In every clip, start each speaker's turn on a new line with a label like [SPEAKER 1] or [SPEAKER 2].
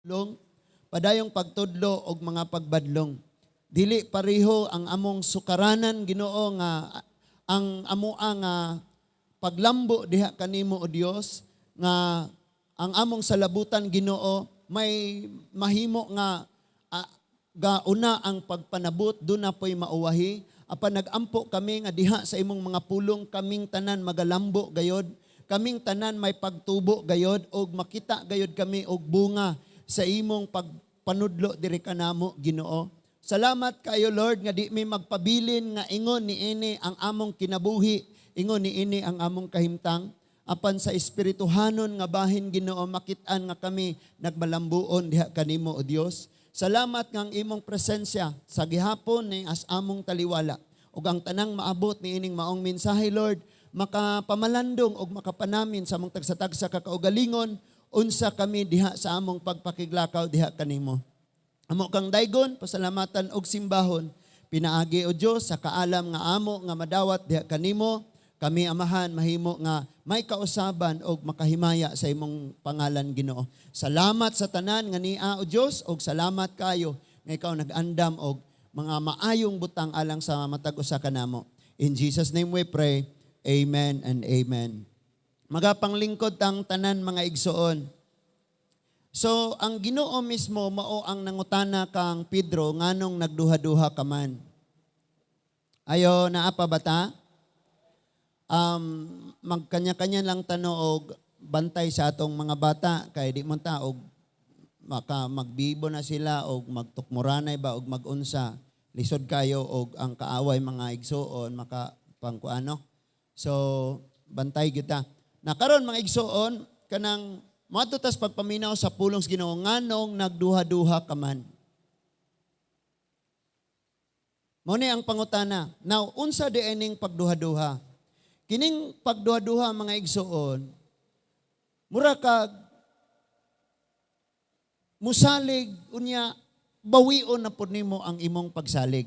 [SPEAKER 1] long, padayong pagtudlo og mga pagbadlong. Dili pareho ang among sukaranan Ginoo nga ang amoa nga paglambo diha kanimo o Dios nga ang among salabutan Ginoo may mahimo nga gauna ang pagpanabot do na poy mauwahi apan nagampo kami nga diha sa imong mga pulong kaming tanan magalambo gayod, kaming tanan may pagtubo gayod og makita gayod kami og bunga sa imong pagpanudlo diri kanamo Ginoo. Salamat kayo Lord nga di may magpabilin nga ingon niini ang among kinabuhi, ingon niini ang among kahimtang. Apan sa espirituhanon nga bahin Ginoo makit-an nga kami nagmalambuon diha kanimo o Dios. Salamat nga ang imong presensya sa gihapon ni as among taliwala ug ang tanang maabot niining maong mensahe Lord makapamalandong ug makapanamin sa among tagsa-tagsa ka kaugalingon unsa kami diha sa among pagpakiglakaw diha kanimo. Amo kang daygon, pasalamatan og simbahon. Pinaagi o Dios sa kaalam nga amo nga madawat diha kanimo. Kami amahan mahimo nga may kausaban og makahimaya sa imong pangalan Ginoo. Salamat sa tanan nga niya o Dios og salamat kayo nga ikaw nag-andam og mga maayong butang alang sa matag usa kanamo. In Jesus name we pray. Amen and amen. Magapanglingkod tang tanan mga igsoon. So, ang Ginoo mismo mao ang nangutana kang Pedro nganong nagduha-duha ka man. Ayo naa pa bata? Magkanya-kanya lang tanoog bantay sa atong mga bata kay di man ta og magbibo na sila og magtukmuranay ba og magunsa lisod kayo og ang kaaway mga igsoon maka pangkuano. So, bantay kita. Na karon mga igsoon kanang matutas pagpaminaw sa pulong sa Ginoo nganong nagduha-duha ka man. Mao ni ang pangutana. Now, unsa di ining pagduha-duha? Kining pagduha-duha mga igsoon, mura kag musalig unya bawion na pud nimo ang imong pagsalig.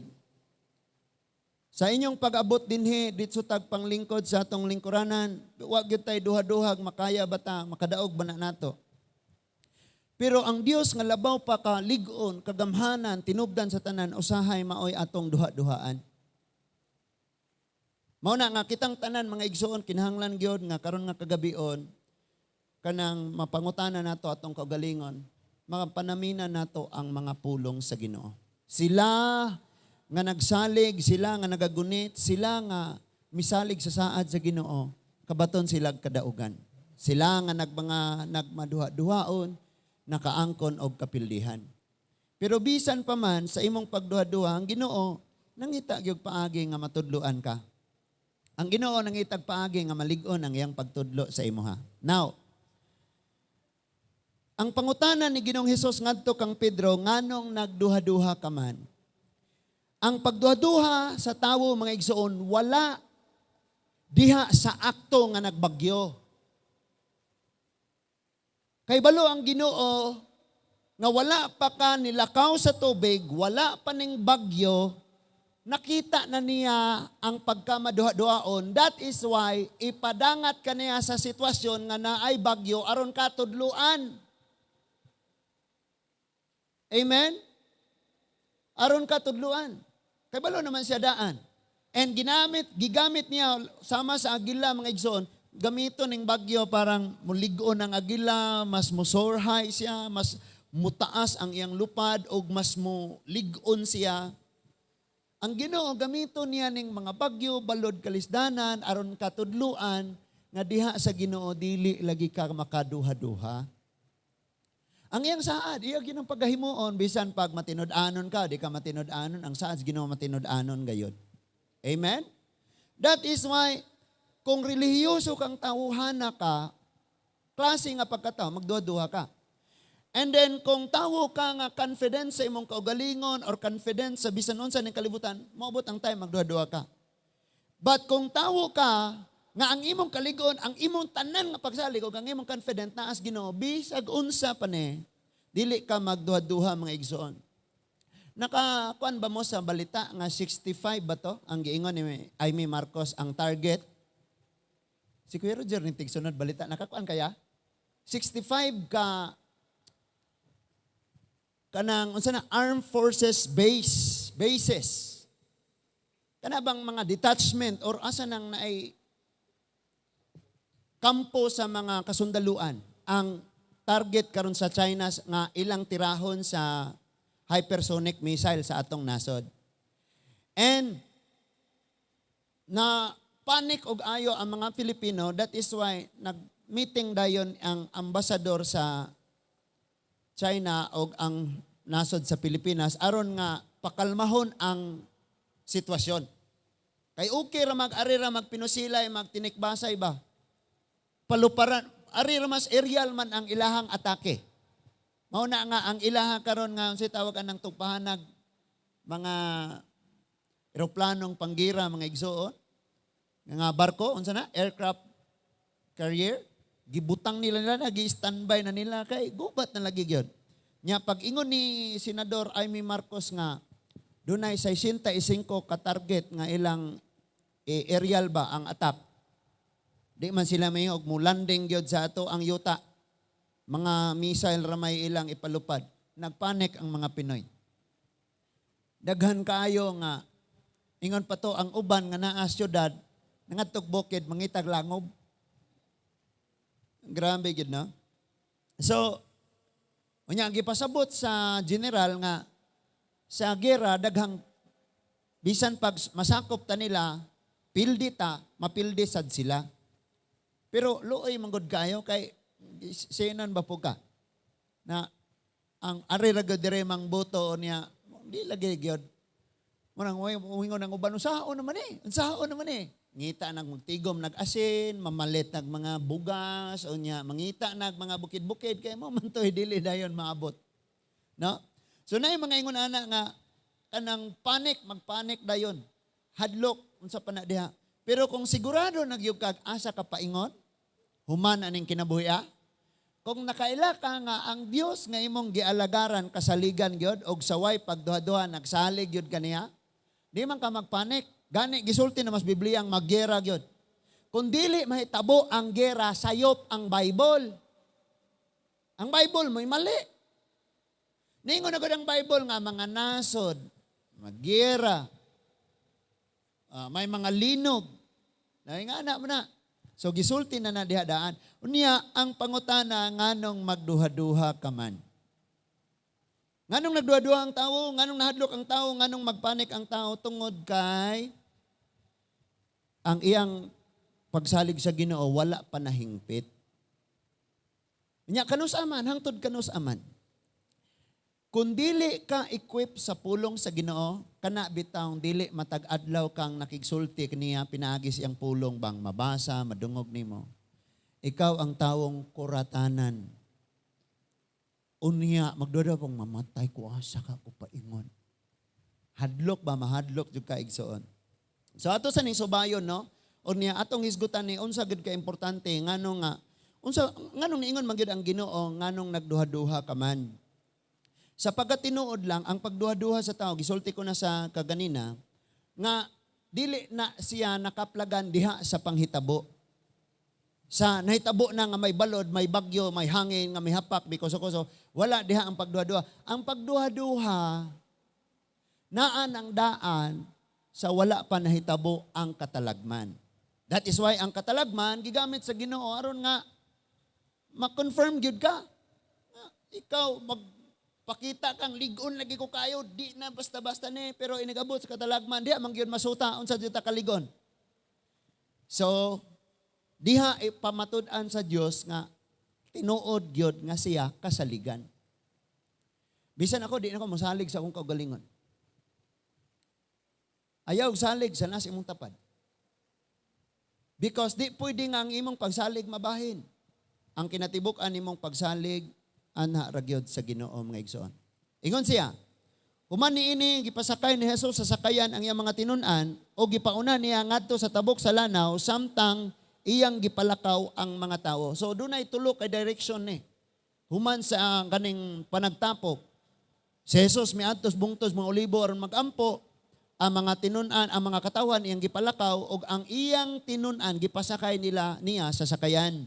[SPEAKER 1] Sa inyong pag-abot dinhi dito tag panglingkod sa atong lingkuranan, wa gyud tay duha-duhag makaya bata, makadaog ba na nato. Pero ang Dios nga labaw pa ka lig-on, kagamhanan, tinubdan sa tanan usahay maoy atong duha-duhaan. Mao na nga kitang tanan mga igsoon kinahanglan gyud nga karon nga kagabion kanang mapangutana nato atong kaugalingon, mapanamina nato ang mga pulong sa Ginoo. Sila nga nagsalig, sila nga nagagunit, sila nga misalig sa saad sa Ginoo, kabaton sila kadaugan. Sila nga nagmaduha-duhaon, nakaangkon og kapildihan. Pero bisan pa man sa imong pagduha-duha, ang Ginoo nangita gyud paagi nga matudloan ka. Ang Ginoo nangitag paagi nga malig-on ang iyang pagtudlo sa imuha. Now, ang pangutana ni Ginoong Hesus ngadto kang Pedro nganong nagduha-duha ka man. Ang pagduha-duha sa tawo mga igsoon wala diha sa akto nga nagbagyo. Kay balo ang Ginoo nga wala pa ka nilakaw sa tubig, wala pa ning bagyo, nakita na niya ang pagkamaduha-duhaon. That is why ipadangat ka niya sa sitwasyon nga naay bagyo aron ka tudluan. Amen? Aron ka tudluan. Kay balo naman siya daan. And gigamit niya sama sa agila mga igsoon, gamito ning bagyo parang mulig-on ang agila, mas musorhay siya, mas mutaas ang iyang lupad o mas mulig-on siya. Ang Ginoo gamito niya ning mga bagyo, balod kalisdanan, aron katudluan nga diha sa Ginoo dili lagi ka makaduha-duha. Ang iyang saad, iya ginong paggahimuon, bisan pag matinud-anon ka, di ka matinud-anon, ang saad Ginoo matinud-anon gayud. Amen? That is why, kung relihiyoso kang tawhana ka, klase nga pagkatao, magduha-duha ka. And then, kung tawo ka nga confidence sa imong kaugalingon or confidence sa bisan unsa ning kalibutan, maabot ang time, magduha-duha ka. But kung tawo ka, nga ang imong kaligon, ang imong tanan nga pagsalig o ang imong confident na as Ginoo, bisag unsa pa ni, dili ka magduha-duha mga igsoon. Nakakuan ba mo sa balita nga 65 ba to? Ang giingon ni Amy Marcos ang target. Si Kuya Roger ni tigsunod balita, nakakuan kaya? 65 ka kanang unsa na armed forces bases. Kana bang mga detachment or asa nang naay kampo sa mga kasundaluan ang target karon sa China nga ilang tirahon sa hypersonic missile sa atong nasod. And na panic og ayo ang mga Pilipino, that is why nag-meeting dayon ang ambasador sa China og ang nasod sa Pilipinas aron nga pakalmahon ang sitwasyon. Kay okay ra mag-ari ra magpinusilay, magtinikbasay ba? Paluparan, ari ra mas aerial man ang ilahang atake. Mao na nga ang ilaha karon nga unsa tawag anang tugpahanag mga eroplanong panggira mga igsoon, nga barko unsa na aircraft carrier, gibutang nila gi-standby na nila kay gubat na lagi gyud. Nya pag ingon ni Senador Amy Marcos nga dunay 65 ka target nga ilang aerial ba ang attack. Di man sila may og mo landing gyud sa ato ang yuta. Mga missile ra may ilang ipalupad. Nagpanik ang mga Pinoy. Daghan kaayo nga ingon pa to ang uban nga naa syudad nangadtog bukid mangitag langob. Grabe gyud no. So unya gipasabot sa general nga sa gera daghang bisan pag masakop ta nila pildi ta mapildi sad sila. Pero luoy manggod kayo kay sinan ba po ka na ang ari ra gyud dire mang boto niya di lagi gyud. Murang umingon ng uban unsaon naman unsaon naman ngita nag magtigom nag-asin, mamalit nag mga bugas unya mangita nag mga bukid-bukid kay mo man toy dili dayon maabot. No? So na mga ingon ana nga kanang magpanik dayon. Hadlok unsa pa na diha. Pero kung sigurado nagyug kag asa ka paingon, human aning kinabuhi. Kung nakaila ka nga ang Dios nga imong gialagaran kasaligan gyud og saway pagduha-duha nagsalig gyud kaniya, di man ka magpanik. Gani gisulti na mas Bibliang maggera gyud. Kung dili mahitabo ang gera, sayop ang Bible. Ang Bible mo'y mali. Ningon na gud ang Bible nga mga nasod, maggera, may mga linog. Dahil nga anak mo na. So gisulti na dihadaan. Unya ang pangutana nganong magduha-duha ka man. Nganong nagduha-duha ang tao, nganong nahadlok ang tao, nganong magpanik ang tao tungod kay ang iyang pagsalig sa Ginoo wala pa nahingpit. Unya kanus aman, hangtod kanus aman. Kung dili ka equip sa pulong sa Ginoo, kana bitaw dili matag adlaw kang nakigsulti kaniya pinaagis iyang pulong bang mabasa, madungog nimo. Ikaw ang tawong kuratanan. Unya magduda pong mamatay ko asa ka ko paingon. Hadlok ba mahadlok jud ka igsoon. So ato sa ning subayon no, unya atong hisgutan ni unsa gid ka importante nganong nga nganong niingon man gyud ang Ginoo nganong nagduha-duha ka man. Sa pagkatinuod lang, ang pagduha-duha sa tao, gisulti ko na sa kaganina, nga dili na siya nakaplagan diha sa panghitabo. Sa nahitabo na nga may balod, may bagyo, may hangin, nga may hapak, bikoso-koso, wala diha ang pagduha-duha. Ang pagduha-duha, naan ang daan sa wala pa nahitabo ang katalagman. That is why ang katalagman, gigamit sa Ginoo aron nga, ma-confirm gyud ka. Ikaw, pakita kang ligon lagi ko kayo, di na basta-basta ni, pero inigabot sa katalagman, di amang yun masuta, unsa dito kaligon. So, diha ipamatud-an sa Dios nga, tinuod yun nga siya kasaligan. Bisan ako, di na ako masalig sa akong kaugalingon. Ayaw salig sa nas imong tapad. Because di pwede nga ang imong pagsalig mabahin. Ang kinatibuk-an imong pagsalig, anha ragyod sa Ginoo mga igsoon. Ingon siya, human niini gipasakay ni Jesus sa sakayan ang iyang mga tinun-an o gipauna niya ngadto sa tabok sa lanaw samtang iyang gipalakaw ang mga tao. So dunay tulo kay direction ni. Human sa kaning panagtapok. Si Jesus miadtos bungtos mga olibo aron magampo ang mga tinun-an, ang mga katawan iyang gipalakaw og ang iyang tinun-an gipasakay niya sa sakayan.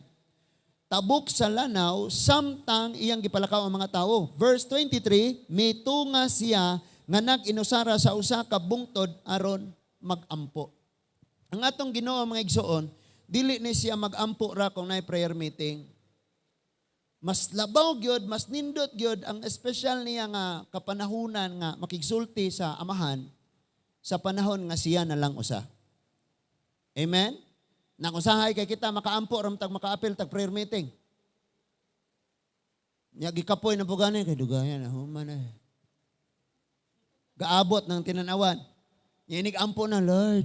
[SPEAKER 1] tabok sa lanaw, samtang iyang gipalakaw ang mga tao. Verse 23, mitunga siya nga nag-inusara sa usa ka bungtod aron magampo. Ang atong Ginoo mga igsoon, dili ni siya magampo ra kung nay prayer meeting. Mas labaw gyud, mas nindot gyud ang espesyal niya nga kapanahunan nga makigsulti sa amahan sa panahon nga siya na lang usa. Amen? Nang usahay kay kita makaampo ram tag makaapil tag prayer meeting. Nya gikapoy na pugani kay dugayan human na. Gaabot ng tinanawan. Yinig ampo na Lord.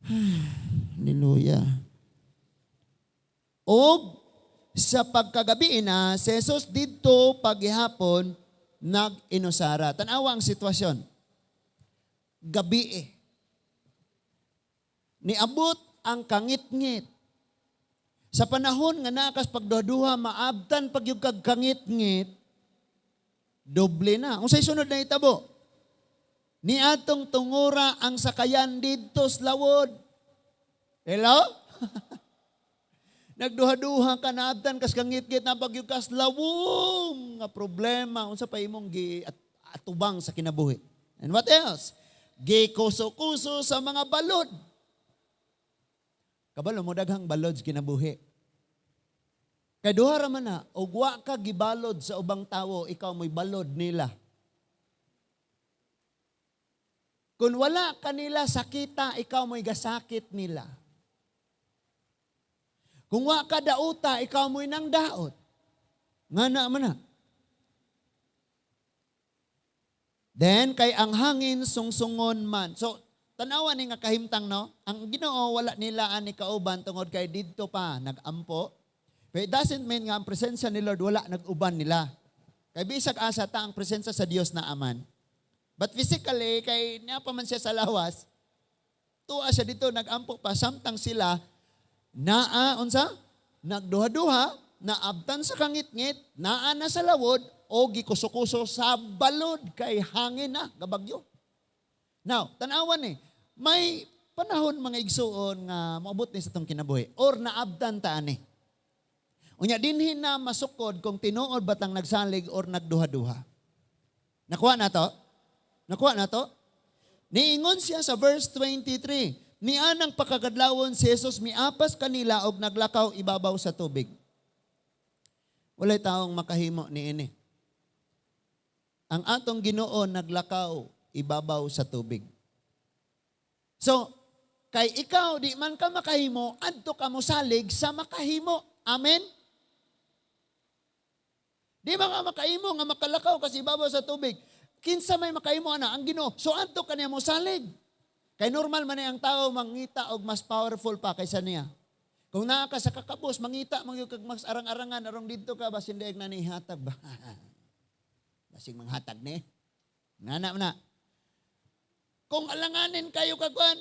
[SPEAKER 1] Hallelujah. Og sa pagkagabi na, si Jesus dito paghihapon nag-inusara. Tanawa ang sitwasyon. Gabi niabot ang kangit-ngit. Sa panahon nga nakas pagduha-duha, maabtan pag yung kagkangit-ngit, doble na. Kung sa'y sunod na itabo, ni atong tungura ang sakayan dito sa lawod. Hello? Nagduha-duha ka na abtan kas kangit-ngit na pag yung kas lawom nga problema unsa pa imong atubang sa kinabuhi. And what else? Gikuso-kuso sa mga balod. Kabalo mo daghang balod sa kinabuhi. Kay duha ra man na ug wa ka gibalod sa ubang tawo, ikaw mo'y balod nila. Kung wala kanila sakita, ikaw mo'y gasakit nila. Kung wa ka dauta, ikaw mo'y nang daot. Nga na man na. Then, kay ang hangin sungsungon man. So, tanawan ni nga kahimtang, no? Ang Ginoo wala nila ani kauban tungod kay didto pa nagampo. But it doesn't mean nga ang presensya ni Lord wala nag-uban nila. Kay bisag asa ta ang presensya sa Dios na aman. But physically, kay niya pa man siya sa lawas, tuwa siya dito, nagampo pa, samtang sila, unsa? Nagduha-duha, naabtan sa kangit-ngit, naa na sa lawod, o gikuso-kuso sa balod, kay hangin na, gabagyo. Now, tanawan may panahon mga igsuon nga maabot ni sa itong kinabuhi, or naabtan taan Unya, dinhin na masukod kung tinuod batang nagsalig or nagduha-duha. Nakuha na to? Nakuha na to? Niingon siya sa verse 23, nianang pagkagadlawon si Jesus miapas kanila og naglakaw ibabaw sa tubig. Walay taong makahimo niini. Ang atong Ginoo naglakaw ibabaw sa tubig. So, kay ikaw di man ka makahimo, adto ka mo salig sa makahimo. Amen? Di ba nga makahimo nga makalakaw kasi ibabaw sa tubig? Kinsa may makahimo ana ang Ginoo. So adto kaniya mo salig. Kay normal man ang tao mangita og mas powerful pa kaysa niya. Kung naa ka sa kakabos, mangita magyud kag mas arang-arangan aron didto ka basin daig na nihatag ba. Basing manghatag ni. Nana na. Kung alanganin kayo kagwan,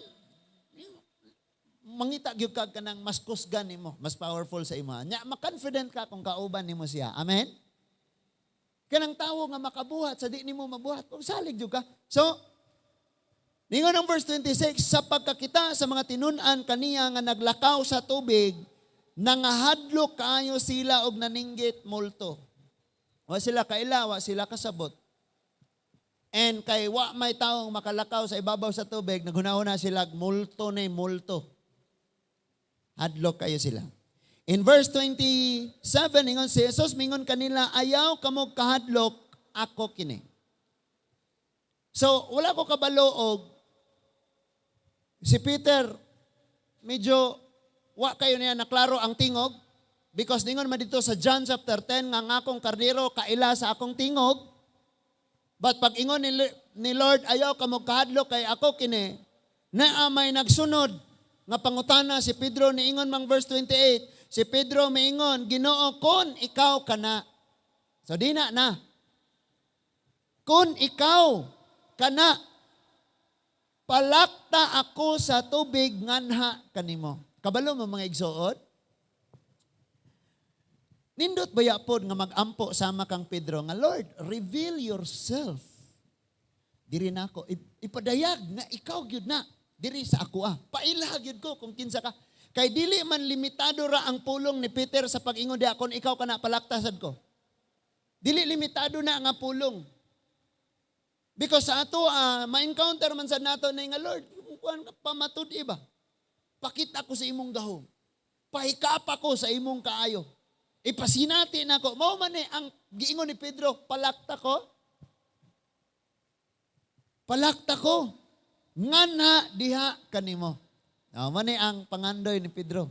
[SPEAKER 1] mangita gyud kag kanang mas kusgan nimo, mas powerful sa imo. Nya ma-confident ka kung kauban nimo siya. Amen. Kanang tawo nga makabuhat sa di nimo mabuhat, salig gyud ka. So, ningon ang verse 26, sa pagkakita sa mga tinun-an kaniya nga naglakaw sa tubig, nangahadlok kaayo sila og naninggit multo. Wa sila kailawa, sila kasabot. And kay wa may taong makalakaw sa ibabaw sa tubig, naghunahuna sila multo na multo. Hadlok kayo sila. In verse 27, ingon si Jesus, mingon kanila, ayaw kamo kahadlok, ako kini. So, wala ko kabalo og si Peter, medyo wa kayo niya naklaro ang tingog because ningon man dito sa John chapter 10 nga akong kardero kaila sa akong tingog. But pag ingon ni Lord, ayaw ka mo kahadlok kay ako kini, na may nagsunod nga pangutana si Pedro niingon mang verse 28. Si Pedro miingon, Ginoo, kun ikaw kana. So di na. Kun ikaw kana, palakta ako sa tubig nganha kanimo. Kabalo mo mga igsuot? Nindot baya pod nga magampo sama kang Pedro nga, Lord, reveal yourself. Diri na ako, ipadayag na ikaw gyud na. Diri sa ako Paila gyud ko kung kinsa ka. Kay dili man limitado ra ang pulong ni Peter sa pag-ingon di akon ikaw kana palaktasad ko. Dili limitado na nga pulong. Because sa ato ma-encounter man sa nato na nga Lord, kuan pamatud iba. Pakita ko sa imong gahom. Pahikapa ko sa imong kaayo. Ipasinati na ko. Mao man ang giingon ni Pedro, palakta ko. Palakta ko. Ngana diha kanimo. Man ang pangandoy ni Pedro.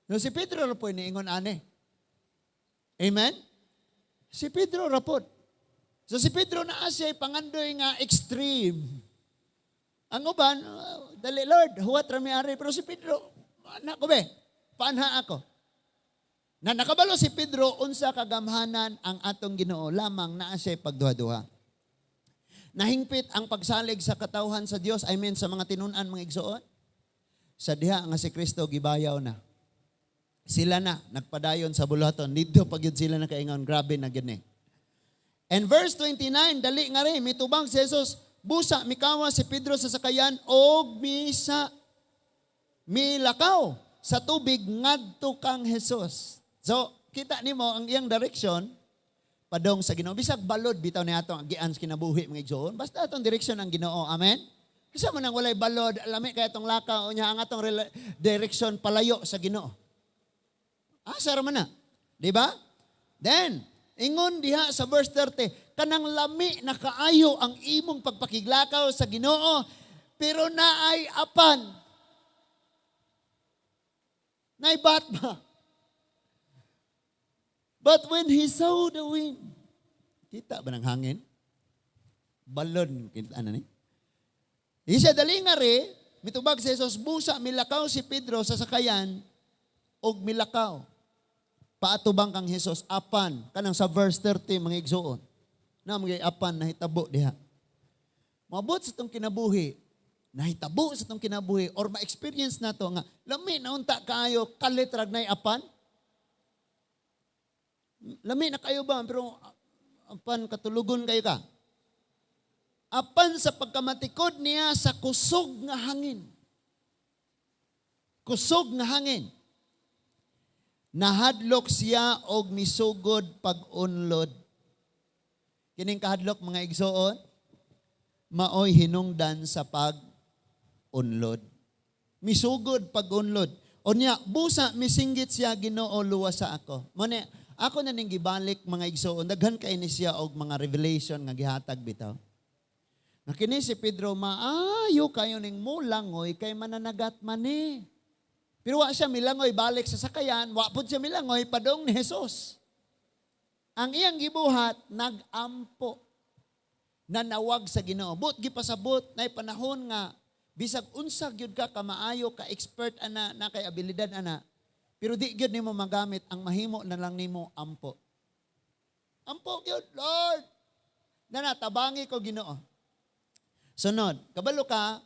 [SPEAKER 1] No, si Pedro ra po niingon ane. Amen? Si Pedro ra po. So si Pedro na siya pangandoy nga extreme. Ang uban, dali Lord, huwat rami ari. Pero si Pedro, anak ko be, paanha ako. Na nakabalo si Pedro, unsa kagamhanan ang atong Ginoo lamang na siya pagduha-duha. Nahingpit ang pagsalig sa katawhan sa Dios, I mean sa mga tinunan mga igsoon. Sa diha nga si Kristo gibayaw na. Sila na, nagpadayon sa bulaton. Dito pag yun sila nakaingon, grabe na gini. And verse 29, dali nga rin, mitubang si Jesus, busa, mikawa si Pedro sa sakayan, og misa, milakaw sa tubig, ngadto kang Jesus. So, kita nimo ang iyang direction, padong sa Ginoo. Bisag balod, bitaw ni ato ang gians kinabuhi, mga igsoon. Basta atong direction ang Ginoo, amen? Kasi mo nang walay balod, alami kaya itong lakaw, niya ang atong direction palayo sa Ginoo. Sara man na. Diba? Then, ingon diha sa verse 30, kanang lami na kaayo ang imong pagpakiglakaw sa Ginoo, pero naay apan. Naay batma. But when he saw the wind, kita ba ng hangin? Balon, kita ni? Isa dali nga rin, mitubag si Jesus, busa, milakaw si Pedro sa sakayan, og milakaw. Paatubang kang Jesus, apan, kanang sa verse 30, mga igsoon, na mga apan, nahitabo diha. Mabot sa itong kinabuhi, nahitabo sa itong kinabuhi, or ma-experience na to nga, lami na unta kayo, kalitrag na apan. Lami na kayo ba, pero apan, katulugon kayo ka. Apan sa pagkamatikod niya sa kusog nga hangin. Kusog nga hangin. Nahadlok siya og misugod pag-unlod. Kining kahadlok mga igsoon, maoy hinungdan sa pag-unlod. Misugod pag-unlod. Unya, busa misinggit siya Ginoo luwas sa ako. Mone, ako na ning gibalik mga igsoon, daghan kay ni siya og mga revelation nga gihatag bitaw. Nakini si Pedro, maayo kayo ning mulangoy kay mananagat mani. Pero wa siya milangoy balik sa sakayan, wa pud siya milangoy padong ni Jesus. Ang iyang gibuhat, nagampo. Nanawag sa Ginoo. But gipasabot, na panahon nga, bisag unsa gyud ka kamaayo, ka expert ana, na kay abilidad ana. Pero di gyud nimo magamit, ang mahimo na lang nimo ampo. Ampo gyud, Lord. Nanatabangi ko Ginoo. Sunod, kabalo ka,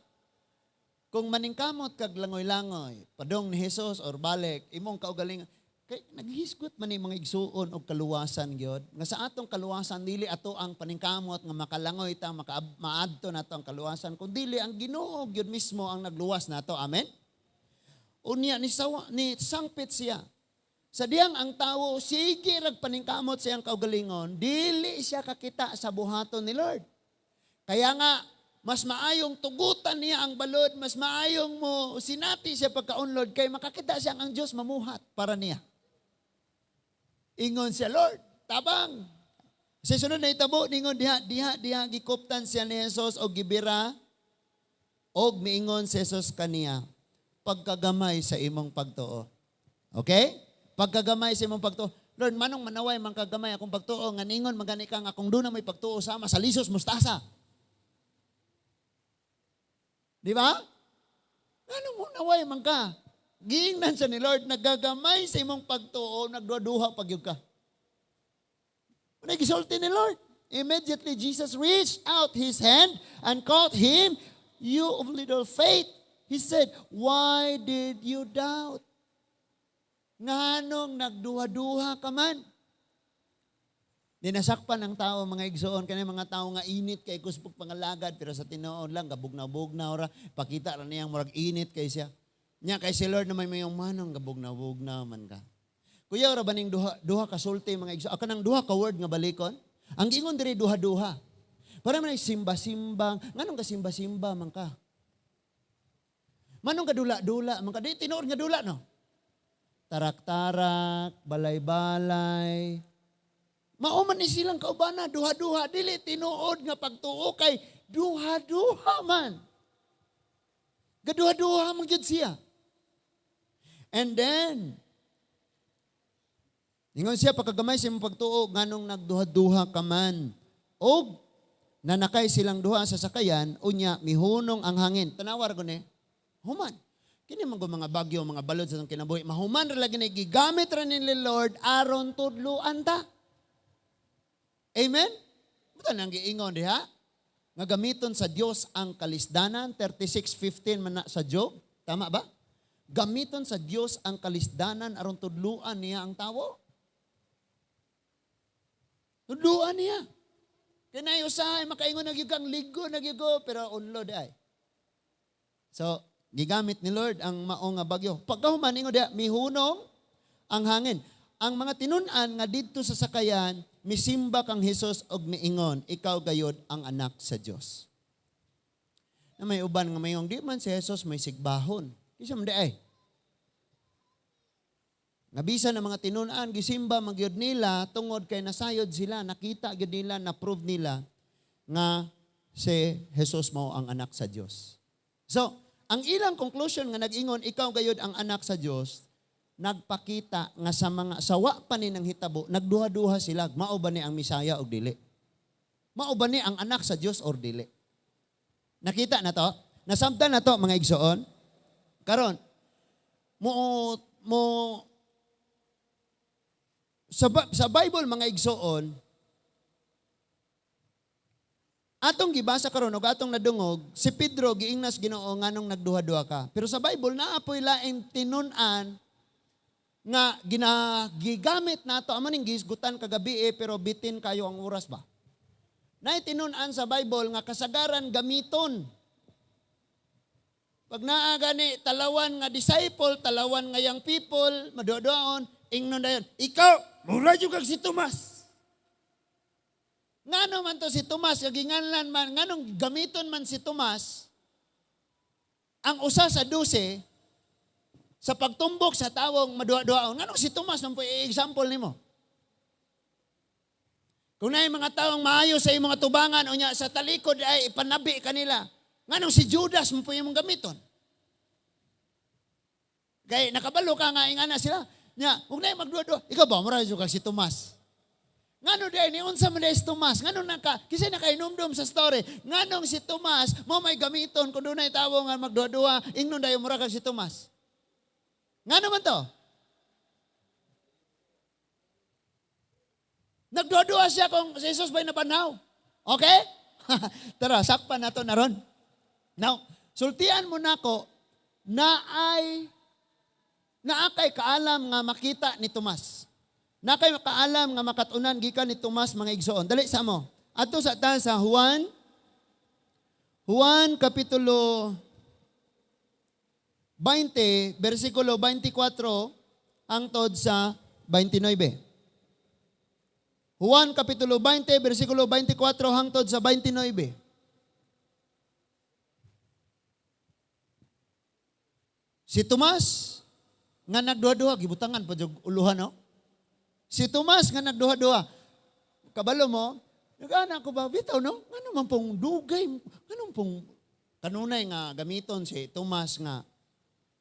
[SPEAKER 1] kung maningkamot kag langoy-langoy, padong ni Jesus or balik, imong kaugalingon, kay naghisgot man ni mga igsuon og kaluwasan gyud. Nga sa atong kaluwasan dili ato ang paningkamot nga makalangoy ta, maadto nato ang kaluwasan, kun dili ang Ginoo gyud mismo ang nagluwas nato. Amen. Unya ni sangpit siya. Sa diyang ang tawo sige rag paningkamot siyang kaugalingon, dili siya kakita sa buhaton ni Lord. Kaya nga mas maayong tugutan niya ang balod, mas maayong mo sinati siya pagkaunlod kay makakita siya ang Diyos mamuhat para niya. Ingon siya, Lord, tabang. Sa sunod na itabo, ningon diha, gikuptan siya ni Jesus o gibira, o miingon si Jesus kaniya, pagkagamay sa imong pagtuo. Okay? Pagkagamay sa imong pagtuo. Lord, manong manaway, mangkagamay akong pagtuo, nga ningon, magani ka nga kung doon na may pagtuo sama sa lisos, mustasa. Di ba? Ano mo naway man ka? Giingnan siya ni Lord, nagagamay sa imong pagtuo, nagduha-duha pagyud ka. Nagisulti ni Lord. Immediately Jesus reached out his hand and caught him, you of little faith. He said, why did you doubt? Nganong nagduha-duha ka man? Dinasakpan ng tao, mga igsoon, kanya mga tao nga init kay kusbog pangalagad, pero sa tinuod lang, kabugnaw-bugnaw ra, pakita ra niyang murag init kay siya. Nya kay si Lord na may mayong manong gabog na man ka. Kuya ora baning duha ka sulti mga igsoon. Aka nang duha ka word nga balikon. Ang ingon diri duha-duha. Para man simba-simba, nganong ka simba-simba man ka? Manong ka dula-dula man ka? Di tinuod nga dula no. Tarak-tarak, balay-balay. Mauman ni silang kaubana, duha-duha. Dili tinuod nga pagtuo kay duha-duha man. Gaduha-duha man gyud siya. And then, ingon siya pagkagamay sa imong pagtuo, nganong nagduha-duha ka man. O, nanakay silang duha sa sakayan, unya, mihunong ang hangin. Tanawar ko ni, human. Kini mga bagyo, mga balod sa itong kinabuhi. Mahuman ra lagi na gigamit ra ni Lord aron tudluan ta. Amen? Buta nang giingon diha. Nga gamiton sa Dios ang kalisdanan, 36:15 man na sa Job. Tama ba? Gamiton sa Dios ang kalisdanan aron tudluan niya ang tawo. Tudluan niya. Kaya usahay, makaingon nagyugang ligo, nagyugo, pero unlo day. So, gigamit ni Lord ang maong nga bagyo. Pagkahuman, ingon dia, mihunong ang hangin. Ang mga tinunan nga dito sa sakayan, misimba kang Hesus og miingon, ikaw gayod ang anak sa Dios. Na may uban nga mayong di man si Hesus may sigbahon. Kisa man di ay. Nabisa ng mga tinunan, gisimba magyod nila, tungod kay nasayod sila, nakita gyud nila, na-prove nila nga si Hesus mao ang anak sa Dios. So, ang ilang conclusion nga nag-ingon, ikaw gayod ang anak sa Dios, nagpakita nga sa mga sawa pa ni ng hitabo, nagduha-duha sila, mao ba ni ang Misaya o dili? Mao ba ni ang anak sa Dios or dili? Nakita na to? Nasabtan na to mga igsoon? Karon, sa Bible mga igsoon, atong gibasa karon og atong nadungog, si Pedro giingnas Ginoo nganong nagduha-duha ka. Pero sa Bible naapoy laing tinun-an nga gigamit nato amo ning gisgutan kagabi pero bitin kayo ang oras ba. Nay tinun-an sa Bible nga kasagaran gamiton. Pag naa gani talawan nga disciple, talawan nga young people, maduaon, ingnon dayon, ikaw mura jud kag si Tomas. Ngano man to si Tomas, kaginganlan man, nganong gamiton man si Tomas, ang usa sa 12, sa pagtumbok sa tawong madua-duaon, nganong si Tomas, nang po i-example nimo? Kung na mga tawong maayo sa imong tubangan, o niya, sa talikod ay ipanabi kanila, nganong si Judas mo po imong gamiton? Kaya nakabalo ka nga, ingana sila, niya, huwag na yung magdua-dua, ikaw ba, maraming kag si Tomas? Ngano day ni unsa man si Tomas? Ngano kasi nakainomdom sa story. Nganong si Tomas mo may gamiton kun dunay tawo nga magduha-duha, ingnon dayon mura kag si Tomas. Ngano man to? Nagduha-duha siya kung si Jesus ba'y napanaw. Okay? Tara, sakpan nato naron. Now, sultian mo nako na kay kaalam nga makita ni Tomas. Na kayo makaalam nga makatunan gikan ni Tomas mga igsoon. Dali sa mo. Ato sa Juan kapitulo 20, versikulo 24 hangtod sa 29. Juan kapitulo 20, versikulo 24 hangtod sa 29. Si Tomas nga nagduha-duha gibutangan pa jud uluhan no. Si Tomas nga nagduha-duha. Kabalo mo, nag-ana ko ba, bitaw no? Ano man pong dugay, ano pong kanunay nga gamiton si Tomas nga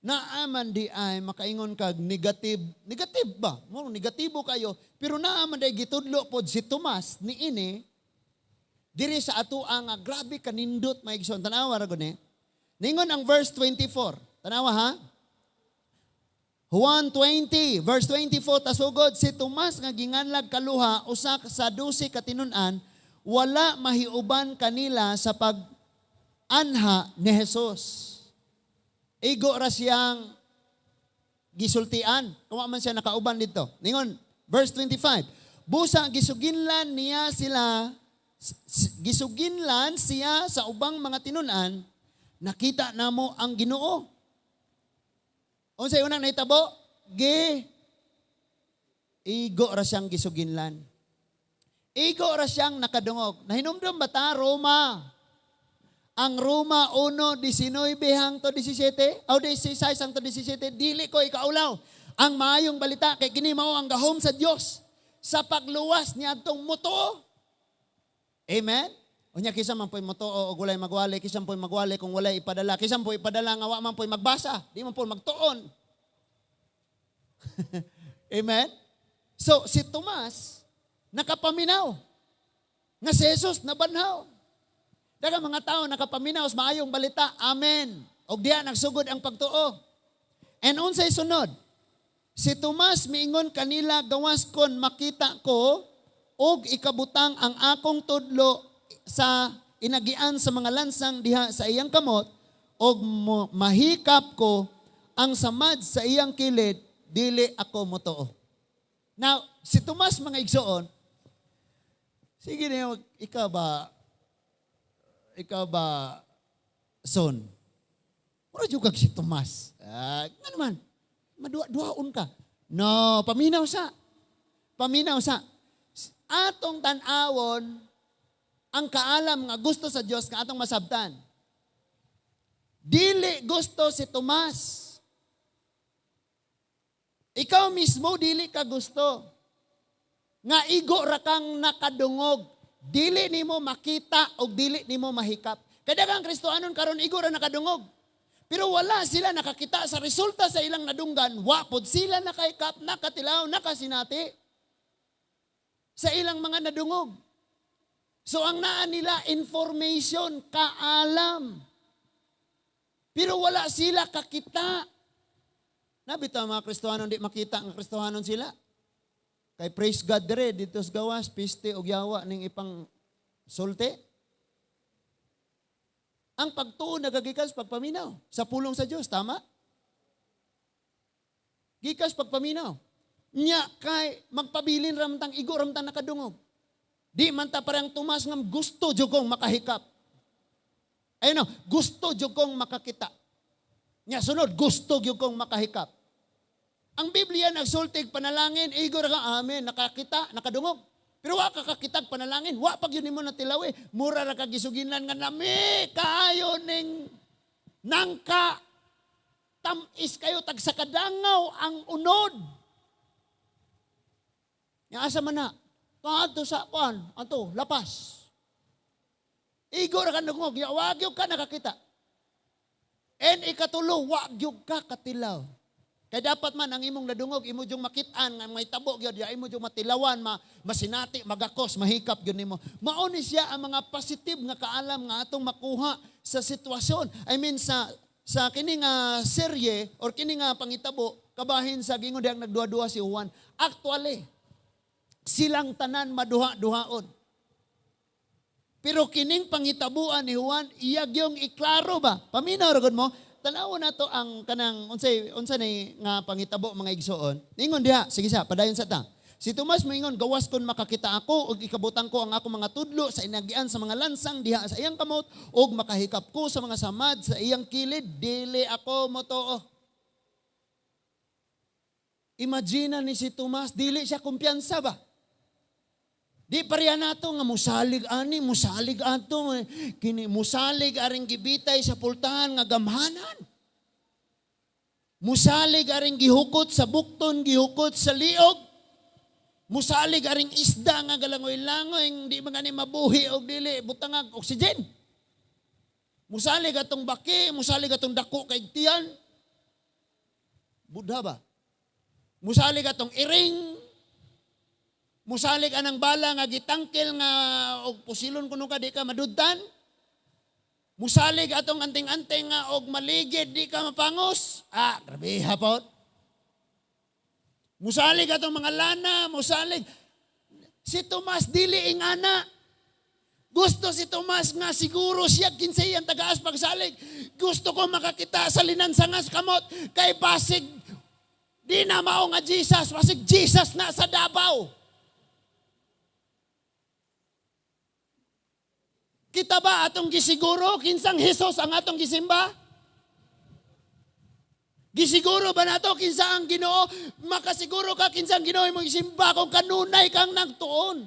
[SPEAKER 1] naaman di ay makaingon kag negative ba? Mo negatibo kayo, pero naaman di gitudlo pod si Tomas ni ini diri sa atoa nga grabe kanindot maigsoon. Tanawa ra gud ni. Ningon ang verse 24. Tanawa ha? Juan 20, verse 24, tasugod, si Tomas nga ginganlag kaluha, usa sa 12 katinunan, wala mahiuban kanila sa pag-anha ni Jesus. Igo ra siyang gisultian, kung man siya nakauban dito. Ningon, verse 25, busa gisuginlan siya sa ubang mga tinunan, nakita namo ang Ginoo. Unsay unang nahitabo? Igo ra siyang gisuginlan. Igo ra siyang nakadungog. Nahinumdum ba ta, Roma? Ang Roma 1:19 hangtod 17, o 16 hangtod 17, dili ko ikaulaw. Ang maayong balita, kay kini mao ang gahom sa Dios sa pagluwas niadtong mutuo. Amen? Unya kisa man po'y mutuo o walay magwali, kisa po'y magwali kung walay ipadala, kisa po'y ipadala nga wa man po'y magbasa, di man po'y magtuon. Amen? So, si Tomas, nakapaminaw, nga si Jesus nabanhaw. Daga mga tao nakapaminaw sa maayong balita, amen. Og diha nagsugod ang pagtuo. And unsay sunod, si Tomas miingon kanila, gawas kon makita ko, og ikabutang ang akong tudlo sa inagian sa mga lansang diha sa iyang kamot, og mahikap ko ang samad sa iyang kilid, dili ako motuo. Now, si Tomas mga igsoon, sige na ikaw ba, son? Mura juga si Tomas. Nga naman, maduaon ka. No, paminaw sa. Atong tanawon, ang kaalam nga gusto sa Dios nga atong masabtan. Dili gusto si Tomas. Ikaw mismo dili ka gusto. Nga igo ra kang nakadungog. Dili nimo makita o dili nimo mahikap. Kada kang Kristohanon karon igo ra nakadungog. Pero wala sila nakakita sa resulta sa ilang nadunggan. Wapod sila nakahikap, nakatilaw, nakasinati sa ilang mga nadungog. So ang naan nila, information, kaalam. Pero wala sila kakita. Nabitaw mga Kristohanon, di makita ang Kristohanon sila. Kay praise God dire, dito sa gawas, piste o yawa ning ipang sulte. Ang pagtuon nagagikas pagpaminaw sa pulong sa Diyos, tama? Gikas pagpaminaw. Nya kay magpabilin ramtang igo ramtang nakadungog. Di man ta parang Tomas ngam gusto jud kong makahikap. Ayun no, gusto jud kong makakita. Nya sunod, gusto jud kong makahikap. Ang Biblia nagsultig panalangin, igo ra ka, amen, nakakita, nakadungog. Pero wa ka kakitag panalangin, wa pag yun mo natilawi, mura ra ka gisuginan nga nami, kaayo ning nangka, tamis kayo, tagsakadangaw ang unod. Yang asa man na, ato sa kuan, ato, lapas. Igo ra ka dungog, wag yung ka nakakita. And ikatulo, wag yung ka katilaw. Kaya dapat man ang imong nadungog, imo jung makitaan, nga may tabo gyud, imo jung matilawan, masinati, magakos, mahikap gyud nimo. Mao ni siya ang mga positive nga kaalam nga atong makuha sa sitwasyon. I mean sa kini nga serye or kini nga pangitabo kabahin sa gingon dihang nagduha-duha si Juan. Actually, silang tanan maduha-duhaon. Pero kining pangitabuan ni Juan, iyag yung iklaro ba? Paminaw ra gud mo. Tanaw na to ang kanang unsay ni nga pangitabo mga igsoon. Ningon diha, sige sa padayon sa ta. Si Tomas moingon, gawas kon makakita ako ug ikabutang ko ang ako mga tudlo sa inagian sa mga lansang diha sa iyang kamot ug makahikap ko sa mga samad sa iyang kilid, dili ako motuo. Imagine ni si Tomas, dili siya kumpiyansa ba? Di pareha nato nga musalig ato, kini musalig aring gibitay sa pultahan nga gamhanan. Musalig aring gihukot sa bukton, gihukot sa liog. Musalig aring isda nga galangoy-langoy, di mga ni mabuhi og dili butangag oksigen. Musalig atong baki, musalig atong dako kay tiyan. Budha ba? Musalig atong iring. Musalig anang bala nga gitangkel nga og pusilon kuno ka di ka madudtan. Musalig atong anting-anting nga og maligid di ka mapangos. Grabe hapon. Musalig atong mga lana, musalig. Si Tomas dili ingana. Gusto si Tomas nga siguro siya kinsay ang tagaas pagsalig. Gusto ko makakita sa linansangas kamot kay basig di na mao nga Jesus, basig Jesus na sa Davao. Kita ba atong gisiguro kinsang Hesus ang atong gisimba? Gisiguro ba nato kinsa ang Ginoo? Makasiguro ka kinsa ang Ginoo imong isimba kung kanunay kang nagtuon.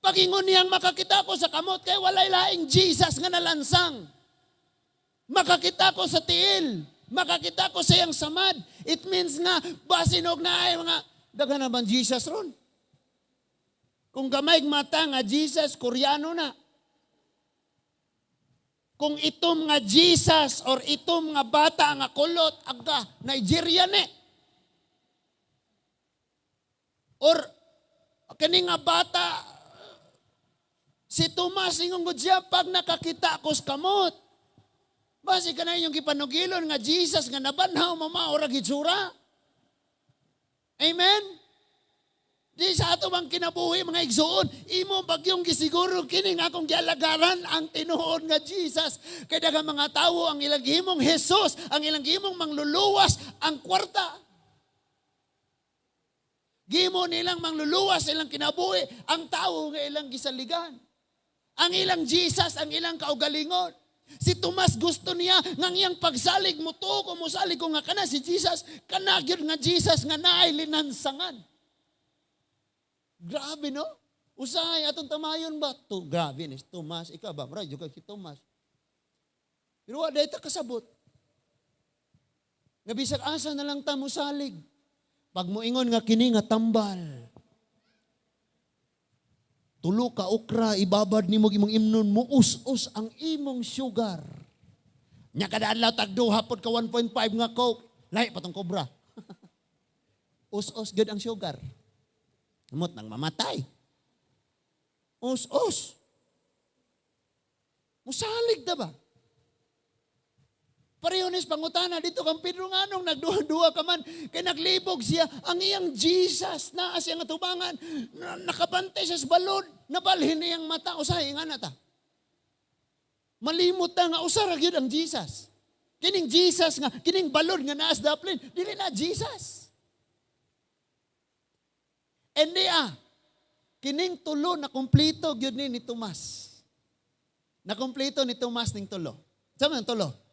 [SPEAKER 1] Pagingon niyang makakita ko sa kamot kay walay laing Jesus nga nalansang. Makakita ko sa tiil, makakita ko sa iyang samad. It means nga basinog na ay mga daghan na bang Jesus ron. Kung gamay mata nga Jesus, Koreano na. Kung itom nga Jesus or itom nga bata nga kulot, aga, Nigerian eh. Or kani nga bata, si Tomas ingong siya pag nakakita ko sa kamot. Basi ka na yung kipanugilon nga Jesus nga nabanhaw mamaorag itsura. Amen? Di sa ato bang kinabuhi mga igsuon, imo bagyong gisiguro kining akong gialagaran ang tinuod nga Jesus. Kay daghang mga tawo ang ilang gihimong Jesus, ang ilang gihimong mangluluwas ang kwarta. Gihimo nilang mangluluwas ilang kinabuhi ang tawo nga ilang gisaligan. Ang ilang Jesus, ang ilang kaugalingon. Si Tomas gusto niya nga iyang pagsalig mo to, kung musalig ko nga kana si Jesus, kanagyod nga Jesus nga naay linansangan. Grabe no? Usahay atong tamayon ba? Grabe ni Tomas, ikaw ba? Mara, juga si Tomas. Pero wala ita kasabot. Nabisag asa na lang ta musalig. Pag moingon nga kini nga tambal. Tulo ka okra, ibabad ni mo imong imnon, muus-us ang imong sugar. Nya kada adlaw tagduha pod ka 1.5 nga coke, lahi patong kobra. Us-us gud ang sugar. Amot nang mamatay. Us-us. Musalig da ba? Pareho nis pangutana dito kang Pedro nganong nagduha-duha ka man kay naglibog siya ang iyang Jesus na siya nga tubangan nakabantay siya sa balod nabalhin niyang mata usahay nga nata. Malimot na nga usara gyud ang Jesus. Kining Jesus nga kining balod nga naas daplin dili na Jesus. Endi kining tulo na kumpleto gyud ni Tomas. Na kumpleto ni Tomas ning tulo. Sama ang tulo.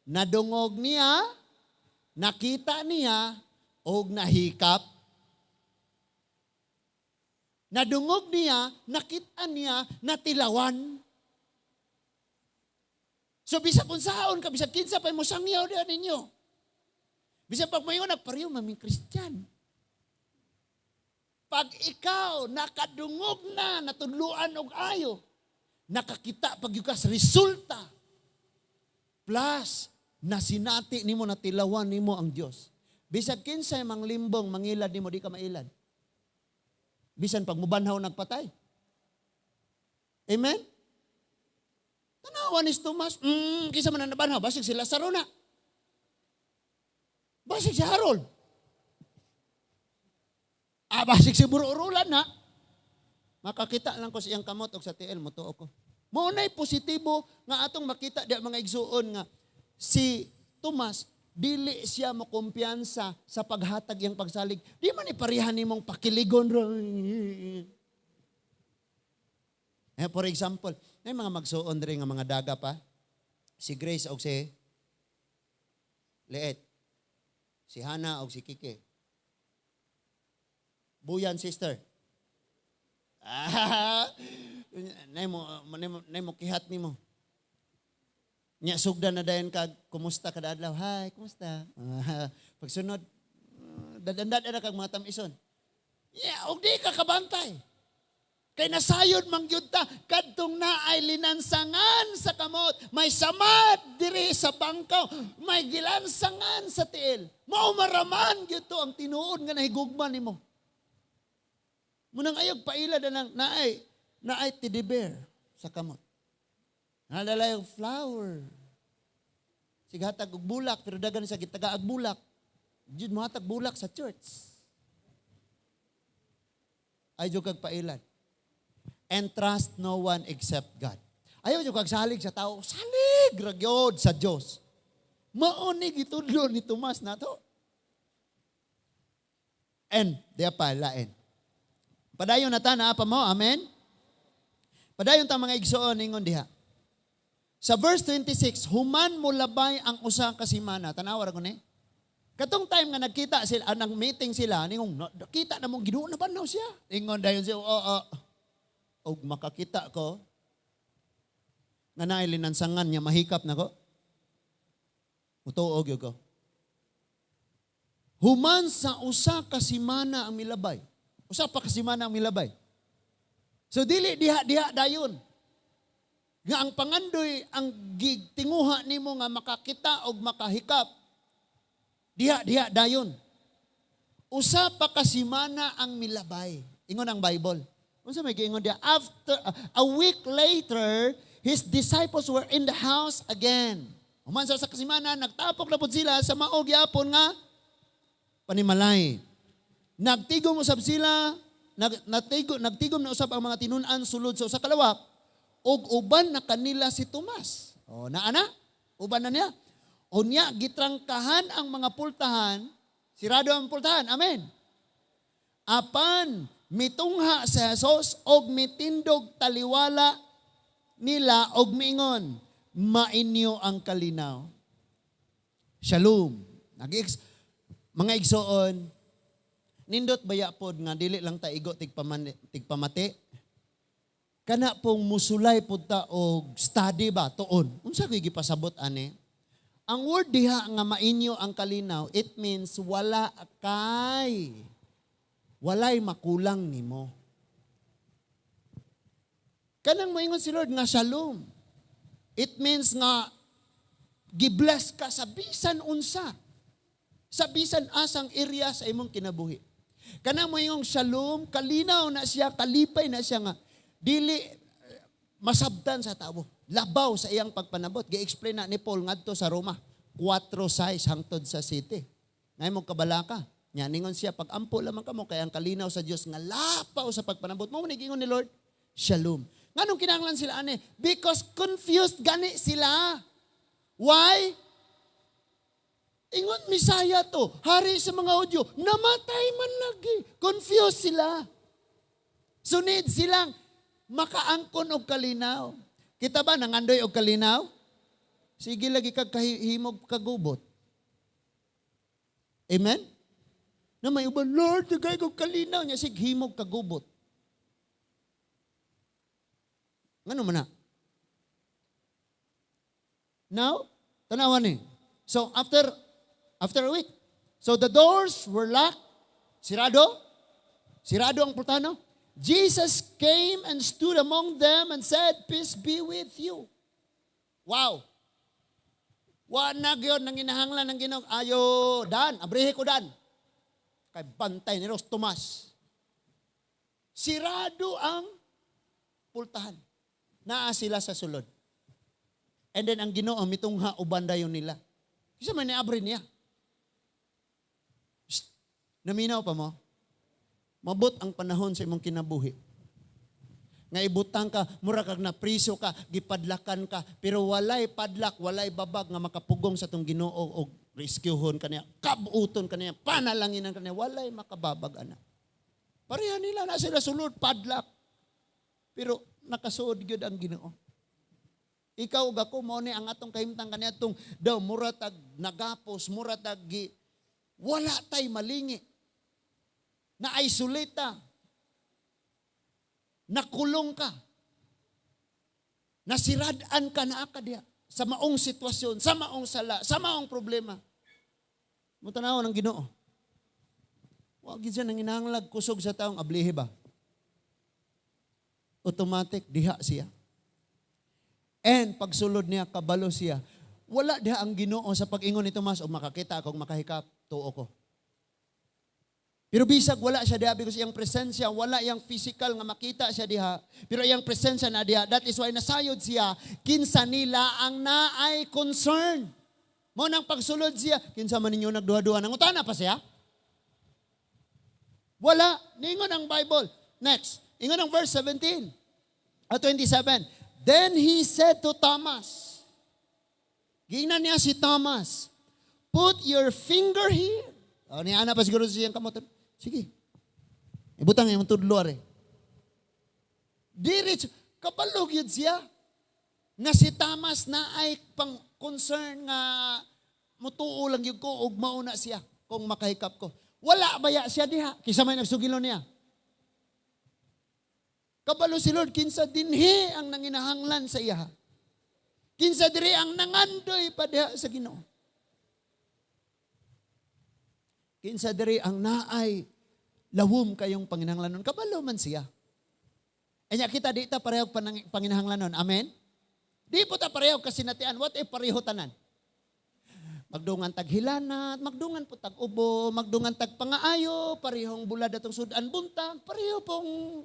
[SPEAKER 1] Nadungog niya, nakita niya, o nahikap. Nadungog niya, nakita niya, natilawan. So bisa kung saon ka, bisa kinsa pa mo sangyaw diyan ninyo. Bisa pag mayon nagpariyo maming Kristyan. Pag ikaw nakadungog na, natudluan og ayo, nakakita pag yukas resulta. Plus, na sinati nimo natilawan nimo ang Dios. Bisag kinsay manglimbong mangilad nimo di ka mailad. Bisan pag mubanhaw nagpatay. Amen? Tanawan ni Tomas, kisa man nabanhaw, basig si Lazaro na. Basig si Harold. Basig si Bururulan na. Makakita lang ko siyang kamot og sa tiil mo tuo ko. Maunay positibo nga atong makita di mga igsuon nga si Tomas, dili siya mo kumpiyansa sa paghatag iyang pagsalig. Di man iparihan nimong pakiligon. For example, may mga magsuon rin nga mga daga pa. Si Grace o si Leet. Si Hana o si Kike. Buyan sister. Nay mo kihat nimo. Nya sugdan na dayon kag kumusta kada adlaw? Hi, kumusta? Pagsunod dadandad na kag mga tamison. Og di ka kabantay. Kay nasayod man gyud ta kadtong naay linansangan sa kamot, may samad diri sa bangkaw, may gilansangan sa tiil. Mao maraman gyud to ang tinuod nga nahigugma nimo. Munang ayog paila na naay teddy bear sa kamot. Nadala yung flower. Sigatag og bulak, pero dagan sa gitagaag bulak. Jud mo hatag bulak sa church. Ay jud kag pailan. And trust no one except God. Ayaw jud kag salig sa tao, salig ra gyud sa Dios. Mao ni gitudlo ni Tomas nato. And diya pa lain. Padayon na ta naa pa mo, amen. Padayon ta mga igsoon ningon diha. Sa verse 26, human mo labay ang usa ka semana. Tanawa ra ko ni. Katong time nga nagkita sila, nang meeting sila, ningong nakita na mong Ginoo na banaw siya. Ingon dayon siya, og makakita ko, nga naay linansangan niya, mahikap na ko. Utuog yun ko. Human sa usa ka simana ang milabay. Usa pa ka simana ang milabay. So dili diha dayon. Nga ang pangandoy ang tinguha nimo nga makakita og makahikap. Diha dayon. Usa pa ka simana ang milabay. Ingon ang Bible. Unsa may giingon dia? After a week later, his disciples were in the house again. Human sa kasimana, nagtapok na pud sila sa maog yapon nga panimalay. Nagtigom usab sila, nagtigom na usab ang mga tinun-an sulod sa usa ka lawak, ug uban na kanila si Tomas. O naana, uban na niya. O niya gitrangkahan ang mga pultahan, sirado ang pultahan. Amen. Apan mitungha sa Jesus og mitindog taliwala nila og miingon, mainyo ang kalinaw. Shalom. Mga igsoon, nindot baya pod nga dili lang ta igo tigpamati. Kana pong musulay pod ta og study ba tuon. Unsa koy gipasabot ani? Ang word diha nga mainyo ang kalinaw, it means walay makulang nimo. Kanang moingon si Lord nga shalom. It means nga gibless ka sa bisan unsa. Sa bisan asang area sa imong kinabuhi. Kanang moingon shalom, kalinaw na siya, kalipay na siya nga dili masabtan sa tawo. Labaw sa iyang pagpanabot. Gi-explain na ni Paul ngadto sa Roma. 4:6 hangtod sa city. Ngay mo kabalaka. Nya ningon siya pag ampo lamang kamo kay ang kalinaw sa Dios nga lapaw sa pagpanabot. Mao ni gingon ni Lord, shalom. Nganong kinahanglan sila ani? Because confused gani sila. Why? Ingon Misaya to, hari sa mga Hudyo, namatay man lagi. Confused sila. So need silang makaangkon og kalinaw. Kita ba nangandoy og kalinaw? Sige lagi kag kahimog kagubot. Amen? Na may uban, Lord, nagay kog kalinaw niya, sige himog kagubot. Ngano man na? Now, tanawan ni. So after a week, so the doors were locked. Sirado ang pultano. Jesus came and stood among them and said, peace be with you. Wow. Wa na gyud nang ginahanglan ng Ginoo. Ayo, Dan, abrihe ko Dan. Kay bantay ni Ros Tomas. Sirado ang pultahan. Naa sila sa sulod. And then ang Ginoo mitungha uban dayon nila. Kisa man niabri niya. Naminaw pa mo? Mabot ang panahon sa imong kinabuhi. Nga ibutang ka, mura kag na priso ka, gipadlakan ka, pero walay padlak, walay babag nga makapugong sa tong Ginoo og rescuehon kaniya, kabuton kaniya, panalanginan kaniya, walay makababag ana. Pareha nila na sila sulod padlak. Pero nakasuod gyud ang Ginoo. Ikaw ug ako mao ni ang atong kahimtang kaniya tong daw mura tag nagapos, mura tag wala tay malingi. Na-isolate ka. Nakulong ka. Nasirad-an ka na ka diya. Sa maong sitwasyon, sa maong sala, sa maong problema. Mutanaw ng Ginoo. Huwag siya nang inahanglag kusog sa taong ablihe ba? Automatic, diha siya. And pagsulod niya, kabalo siya. Wala diha ang Ginoo sa pag-ingon ni Tomas o makakita akong makahikap, tuo ko. Pero bisag wala siya diha because iyang presensya, wala iyang physical nga makita siya diha. Pero iyang presensya na diha. That is why nasayod siya, kinsa nila ang naay concern. Mo nang pagsulod siya, kinsa man ninyo nagduha-duha, nangutana pa siya? Wala. Ningon ang Bible. Next. Ingon ang verse 17 at 27. Then he said to Thomas, giingnan niya si Thomas, put your finger here. O, niya pa siguro siyang kamot. Sige. Ibutang yung tudlo are. Dirich, kapalog yun siya. Nga si Thomas na ay pang concern nga mutuo lang yun ko, ug mauna siya, kung makahikap ko. Wala baya siya diha, kisa may nagsugilon niya. Kabalo si Lord, kinsa dinhi ang nanginahanglan sa iya. Kinsa diri ang nangandoy pa diha sa Ginoo. Kinsa diri ang naay lawom kayong panginahanglanon. Kabalo man siya. Anya kita di ta pareho panginahanglanon. Amen? Di po ta pareho kasinatian. What if pareho tanan? Magdungan tag hilanat, magdungan po tag ubo, magdungan tag pangaayo, parehong bulad atong sudan buntag, pareho pong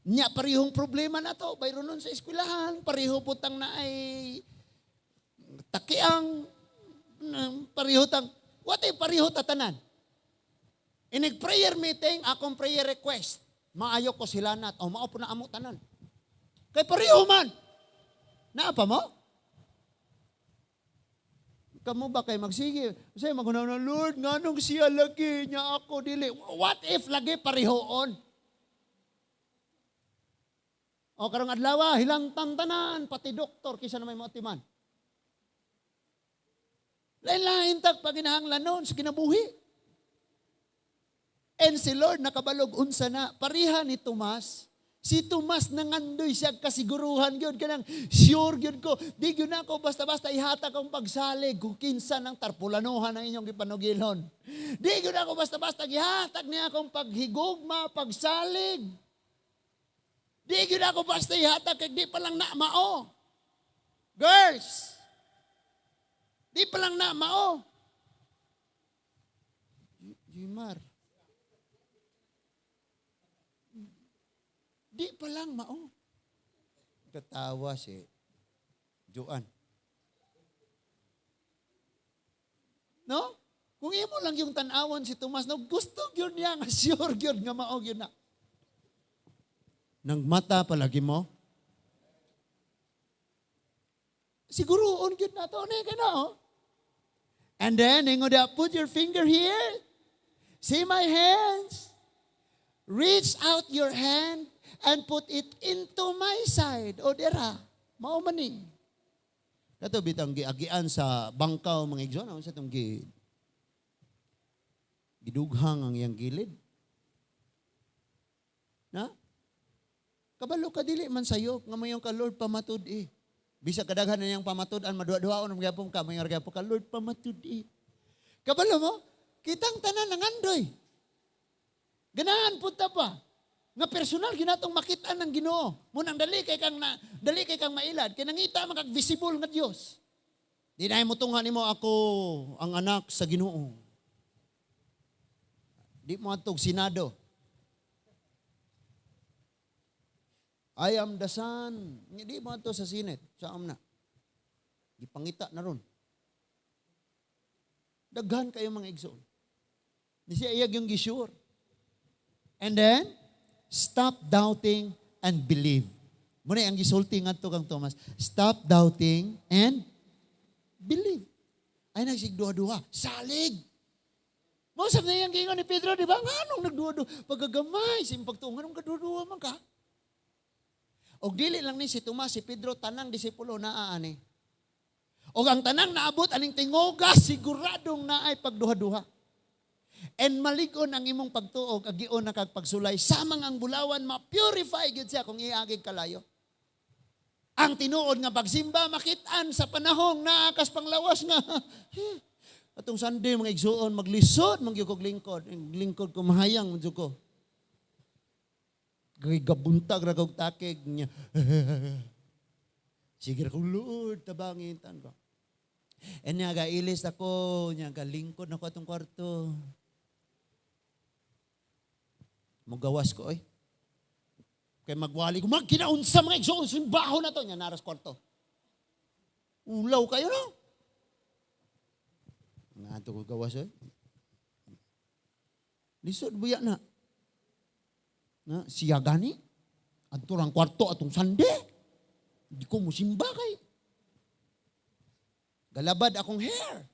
[SPEAKER 1] nya parehong problema na to, bayro nun sa eskwelahan, pareho po tang naay takiang, pareho tang, what if pareho tatanan? Inig prayer meeting, akong prayer request, maayo ko hilanat, o mao po na amo tanan. Kay pareho man, naapa mo? Kamu ba kay magsige? Say magunaw na, Lord, nganong siya lagi niya ako dili. What if lagi parehoon? O karong adlaw, hilang tantanan, pati doktor, kisa na may mautiman. Lain-lain tag paginahanglanon sa kinabuhi. And si Lord nakabalog unsa na, pariha ni Tomas. Si Tomas nangandoy siya kasiguruhan gyud kanang sure gyud ko di gyud nako basta-basta ihatag akong pagsalig kung kinsa ng tarpulanuhan ang inyong gipanugilon. Di gyud nako basta-basta ihatag niya akong paghigugma, pagsalig. Di gyud nako basta ihatag kay di pa lang na mao. Girls, di pa lang na mao. Jimar. Di pa lang mao. Katawa si Joan. No? Kung imo lang yung tanawan si Tomas, no, gusto yun niya, nga sure yun, nga mao yun na. Nang mata palagi mo? Siguroon yun na to, no? And then, put your finger here. See my hands. Reach out your hand and put it into my side. O dera, mao man ni. Kato bitang giagian sa bangkaw mga igsoon, sa tong gidughang ang iyang gilid. Na? Kabalo ka dili man sayo nga mayong ka Lord pamatud eh. Bisa kadaghan na niyang pamatud-an madua-duaon ang gyapon ka mayong gyapon ka Lord pamatud eh. Kabalo mo? Kitang tanan nangandoy. Ganahan punta pa. Nga personal ginatong makitaan ng Ginoo. Munang dali kay kang mailad, kay nangita makag visible nga Dios. Di na mo tunghan nimo ako ang anak sa Ginoo. Di mo atog Senado. I am the son. Di mo ato sa Senate, sa amna. Gipangita na ron. Daghan kayo mga igsoon. Di siya iyag yung gisure. And then, stop doubting and believe. Muna ang gisulti nga to kang Thomas. Stop doubting and believe. Ay nagsigduha-duha. Salig! Mausap na yung gingon ni Pedro, di ba? Anong nagduha-duha? Pagagamay, simpagtungan, anong kaduha-duha man ka? O dili lang ni si Tomas, si Pedro, tanang disipulo na aani. O ang tanang naabot, aning tingoga, siguradong na ay pagduha-duha. And maligon ang imong pagtuog, agion na kagpagsulay, samang ang bulawan, ma-purify gid siya kung iagig kalayo. Ang tinuod nga pagsimba, makitaan sa panahong naakas panglawas nga, atong Sunday, mga igsuon, maglisod, magyukog lingkod. Lingkod ko, mahayang, madyo ko. Gabuntag, ragog takig niya. Sige ko, Lord, tabangin, tan ko. And nga, gailis ako, nga, galingkod na ko atong kwarto. Magawas ko, oy. Kaya magwali ko, magkinaunsa mga igsoon, simbaho na to. Yan, naras kwarto. Ulaw kayo, no? Nga ito ko gawas, oy. Lisod, buya na. Na, siya gani. Aturang kwarto atong sande. Hindi ko musimba kay. Galabad akong hair.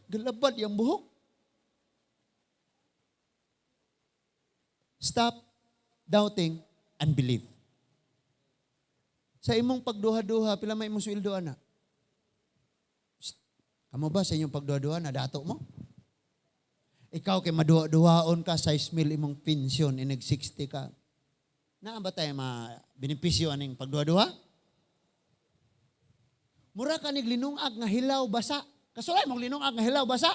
[SPEAKER 1] Galabad yung buhok. Stop doubting and believe. Sa imong pagduha-duha, pila may imong sweldo ana? Amo ba sa inyong pagduha-duha na dato mo? Ikaw kay maduha-duhaon ka, 6,000 imong pensyon, inig 60 ka. Na ba tayo benepisyo aning pagduha-duha? Mura ka linungag nga hilaw basa. Kasulay mong linungag nga hilaw basa.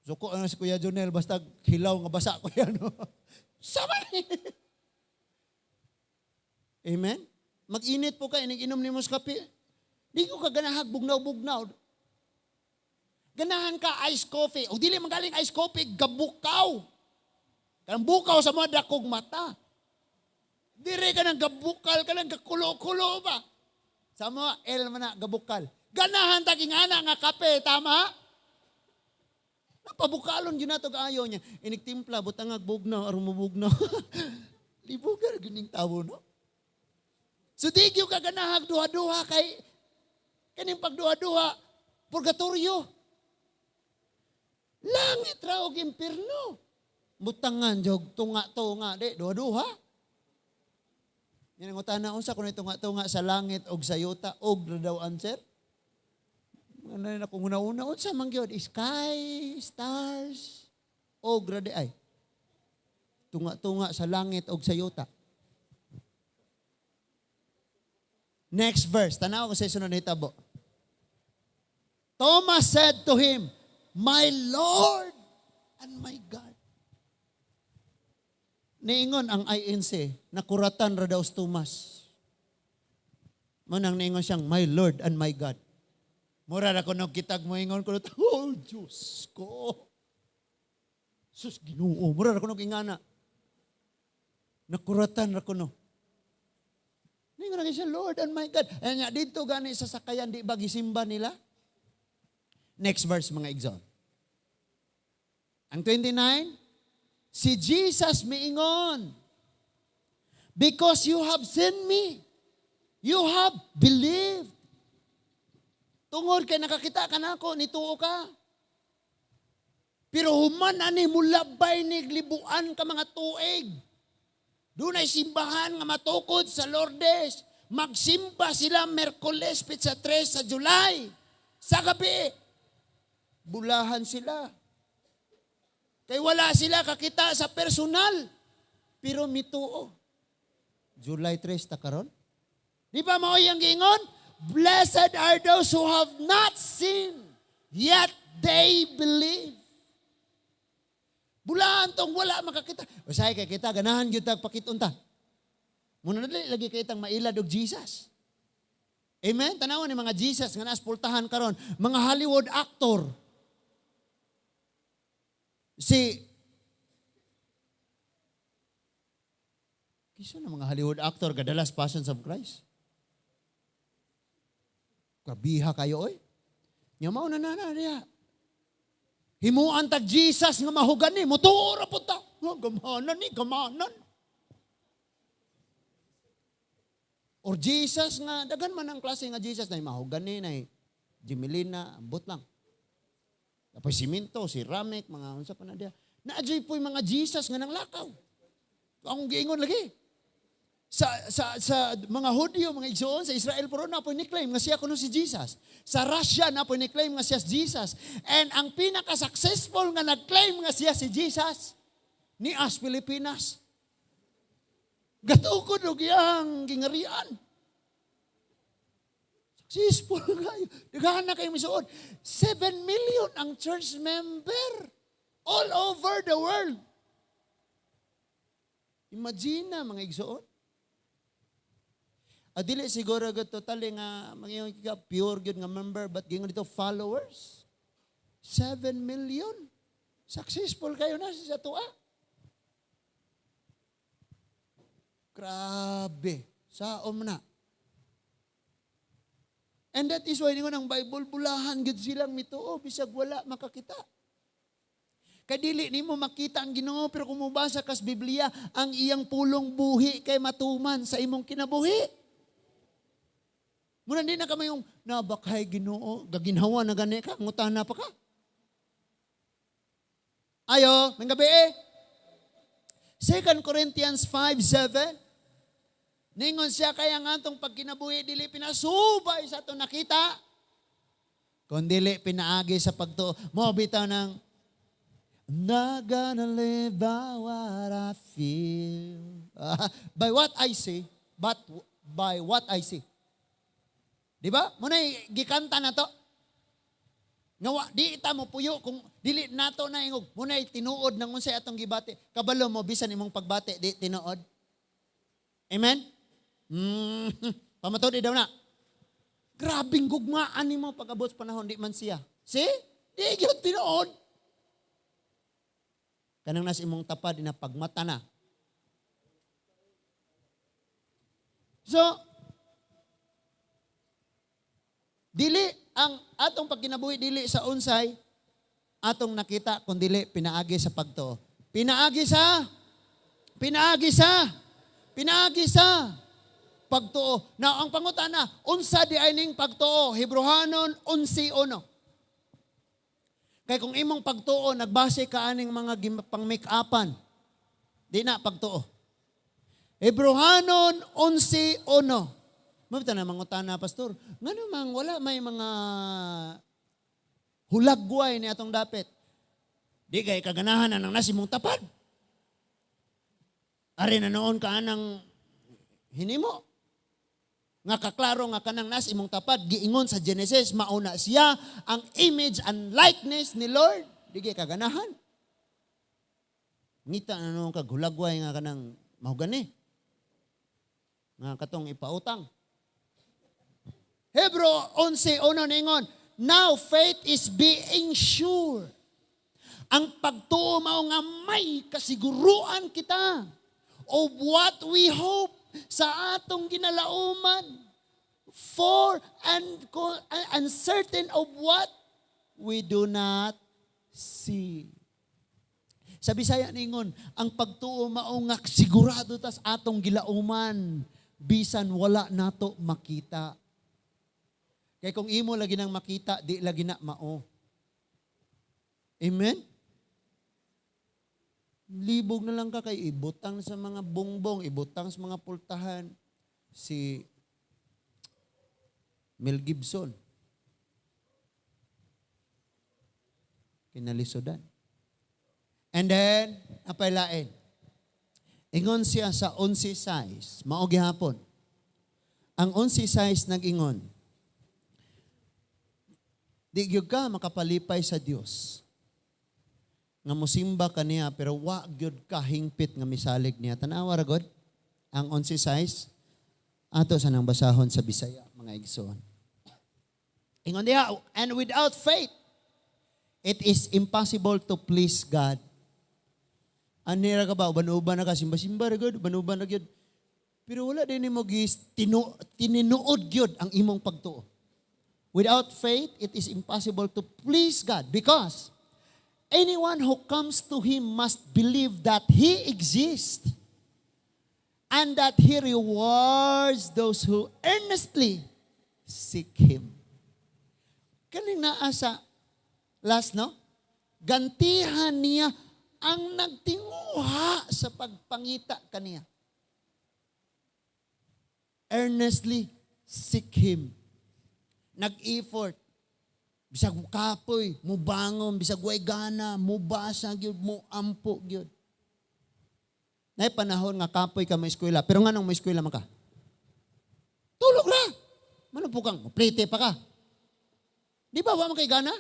[SPEAKER 1] Suko si Kuya Jonel, basta hilaw nga basa ko yan. No? Sama ni. Amen? Mag-init po ka, inig-inom ni mo sa kape. Di ko ka ganahag, bugnaw-bugnaw. Ganahan ka ice coffee. O dili magaling ice coffee, gabukaw. Kanang bukaw sa mga dakog mata. Dire ka ng gabukal, ka ng gakulo-kulo ba? Sa mga man na gabukal. Ganahan taging ana nga kape, tama? Napabukalon yun na ito kaayaw niya. Iniktimpla, butangag bugnaw, aron mabugnaw. Libugar, gining tao, no? So di ka ganahag duha-duha kay kaning pagduha-duha, purgatorio. Langit ra og impierno. Butangan jog tunga-tunga, di duha-duha. Yan ang utana unsa kun tunga-tunga sa langit og sa yuta, og ra daw answer. Ano na kung una-una, unsa man gyud, sky, stars, og ra di ay. Tunga-tunga sa langit og sa yuta. Next verse, tanaw ko sa sunod na hitabo. Thomas said to him, "My Lord and my God." Niingon ang INC, nakuratan ra daw si Thomas. Manang niingon siyang, "My Lord and my God." Mura na ko nung kitag mo ingon ko, oh Diyos ko. Sus, Ginoo, mura na ko nung ingana. Nakuratan ra ko no. Niingon na siya, "Lord and my God." Ayan nga, dito gani sa sakayan, di ba gisimba nila? Next verse, mga igsoon. Ang 29, si Jesus miingon, "Because you have seen me, you have believed." Tungod kay nakakita ka na ako, nituo ka. Pero human ani mulabay ni libuan ka mga tuig. Doon ay simbahan nga matukod sa Lourdes. Magsimba sila Merkules, Pizza 3 sa July. Sa gabi, bulahan sila. Kay wala sila kakita sa personal. Pero mituo. July 3 ta karon. Di ba mao yang giingon? Blessed are those who have not seen, yet they believe. Bulahan tong wala makakita. Usay kay kita, ganahan gyud tag pakitunta. Muna na lagi kay itang mailad og Jesus. Amen? Tanawan ni mga Jesus nga naspultahan karon, mga Hollywood actor. Kisa na mga Hollywood actor gadalas Passions of Christ. Kabiha kayo oy. Nya mao na diha. Himuan tag Jesus nga mahugan ni, mutuo ra pud ta. Gamanan. Or Jesus nga daghan man ang klase nga Jesus na mahugan ni na Jimelina, ambot lang. Tapos simento, ceramic, mga unsa pa na diha. Naadjay po'y mga Jesus nga nanglakaw. Ang giingon lagi. Sa mga Hudyo, mga igsoon, sa Israel puro na po ni-claim nga siya kuno si Jesus. Sa Russia na po ni-claim nga siya si Jesus. And ang pinaka-successful nga nag-claim nga siya si Jesus, ni As Pilipinas. Gatukod og iyang gingarian. Successful kayo. Daghan na kayo misuod. 7 million ang church member all over the world. Imagine na mga igsoon. Dili siguro gud totally nga mga pure good nga member but gingon dito followers. 7 million. Successful kayo na sa tuwa. Grabe. Saom na. And that is why ningon ang Bible bulahan gud silang mituo bisag wala makakita. Kay dili nimo makita ang Ginoo pero kung mubasa kas Biblia ang iyang pulong buhi kay matuman sa imong kinabuhi. Muna di na kami yung nabakay Ginoo, gaginhawa na gani ka, ngutana pa ka. Ayo, ng gabi 2 Corinthians 5:7. Ningon siya kaya nga itong pagkinabuhi dili pinasubay sa ito nakita. Kung dili pinaagi sa pagtuo, mo bitaw ng not gonna live by what I feel. By what I see, but by what I see. Di ba? Muna'y gikanta na to. Nga di ita mo puyo kung dili nato na ingog. Muna'y tinuod ng unsay atong gibati. Kabalo mo bisan imong pagbati di tinuod. Amen? Pamatod daw na. Grabing gugmaan ni mo pag-abot panahon, di man siya. See? Di yun tinuod. Kanang nas imong tapad na pagmata na. So, dili ang atong pagkinabuhi dili sa unsay atong nakita kung dili pinaagi sa pagtuo. Pinaagi sa pagtuo. Now, ang pangutana, unsa di ay ning pagtuo? Hebrehanon 11:1. Kay kung imong pagtuo, nagbase ka aning mga pang-make-upan, di na pagtuo. Hebrehanon 11:1. Mabita na mangutana, Pastor, nga namang wala may mga hulagway ni atong dapit. Di kay kaganahan na ng nasimong tapad. Ari na noon ka anang hinimo. Nga kaklaro nga kanang nas imong tapad, giingon sa Genesis, mauna siya ang image and likeness ni Lord. Di kay kaganahan. Ngita na noon kaghulagway nga kanang mahugani. Nga katong ipautang. Hebrew 11:1 ningon, now faith is being sure. Ang pagtuo mao nga may kasiguruan kita of what we hope sa atong ginalauman, for and uncertain of what we do not see. Sa Bisaya ningon, ang pagtuo mao nga sigurado tas atong gilauman bisan wala nato makita. Kaya kung imo lagi nang makita, di lagi na mao. Amen? Libog na lang ka kay ibutang sa mga bongbong, ibutang sa mga pultahan. Si Mel Gibson. Kinalisodan. And then, apay lain. Ingon siya sa 11:6. Mao gihapon. Ang 11:6 nag-ingon, di gyud ka makapalipay sa Dios. Nga musimba kaniya pero wa gyud ka hingpit nga misalig niya. Tanawa ra gud ang 11:6 ato sa nang basahon sa Bisaya mga igsoon. Ingon diha, and without faith it is impossible to please God. Anira ka ba uban-uban na ka simba-simba ra gud, uban-uban na gyud. Pero wala din nimo tininuod gyud ang imong pagtuo. Without faith, it is impossible to please God because anyone who comes to Him must believe that He exists and that He rewards those who earnestly seek Him. Kaning naa sa last, no? Gantihan niya ang nagtinguha sa pagpangita kaniya. Earnestly seek Him. Nag-effort. Bisag kapoy, mubangon, bisag way gana, mubasa gyud, mo ampo gyud. Nay panahon nga kapoy ka may eskwela, pero nganong may eskwela man ka? Tulog ra. Mano po kang, plite pa ka. Di ba wa man kay gana?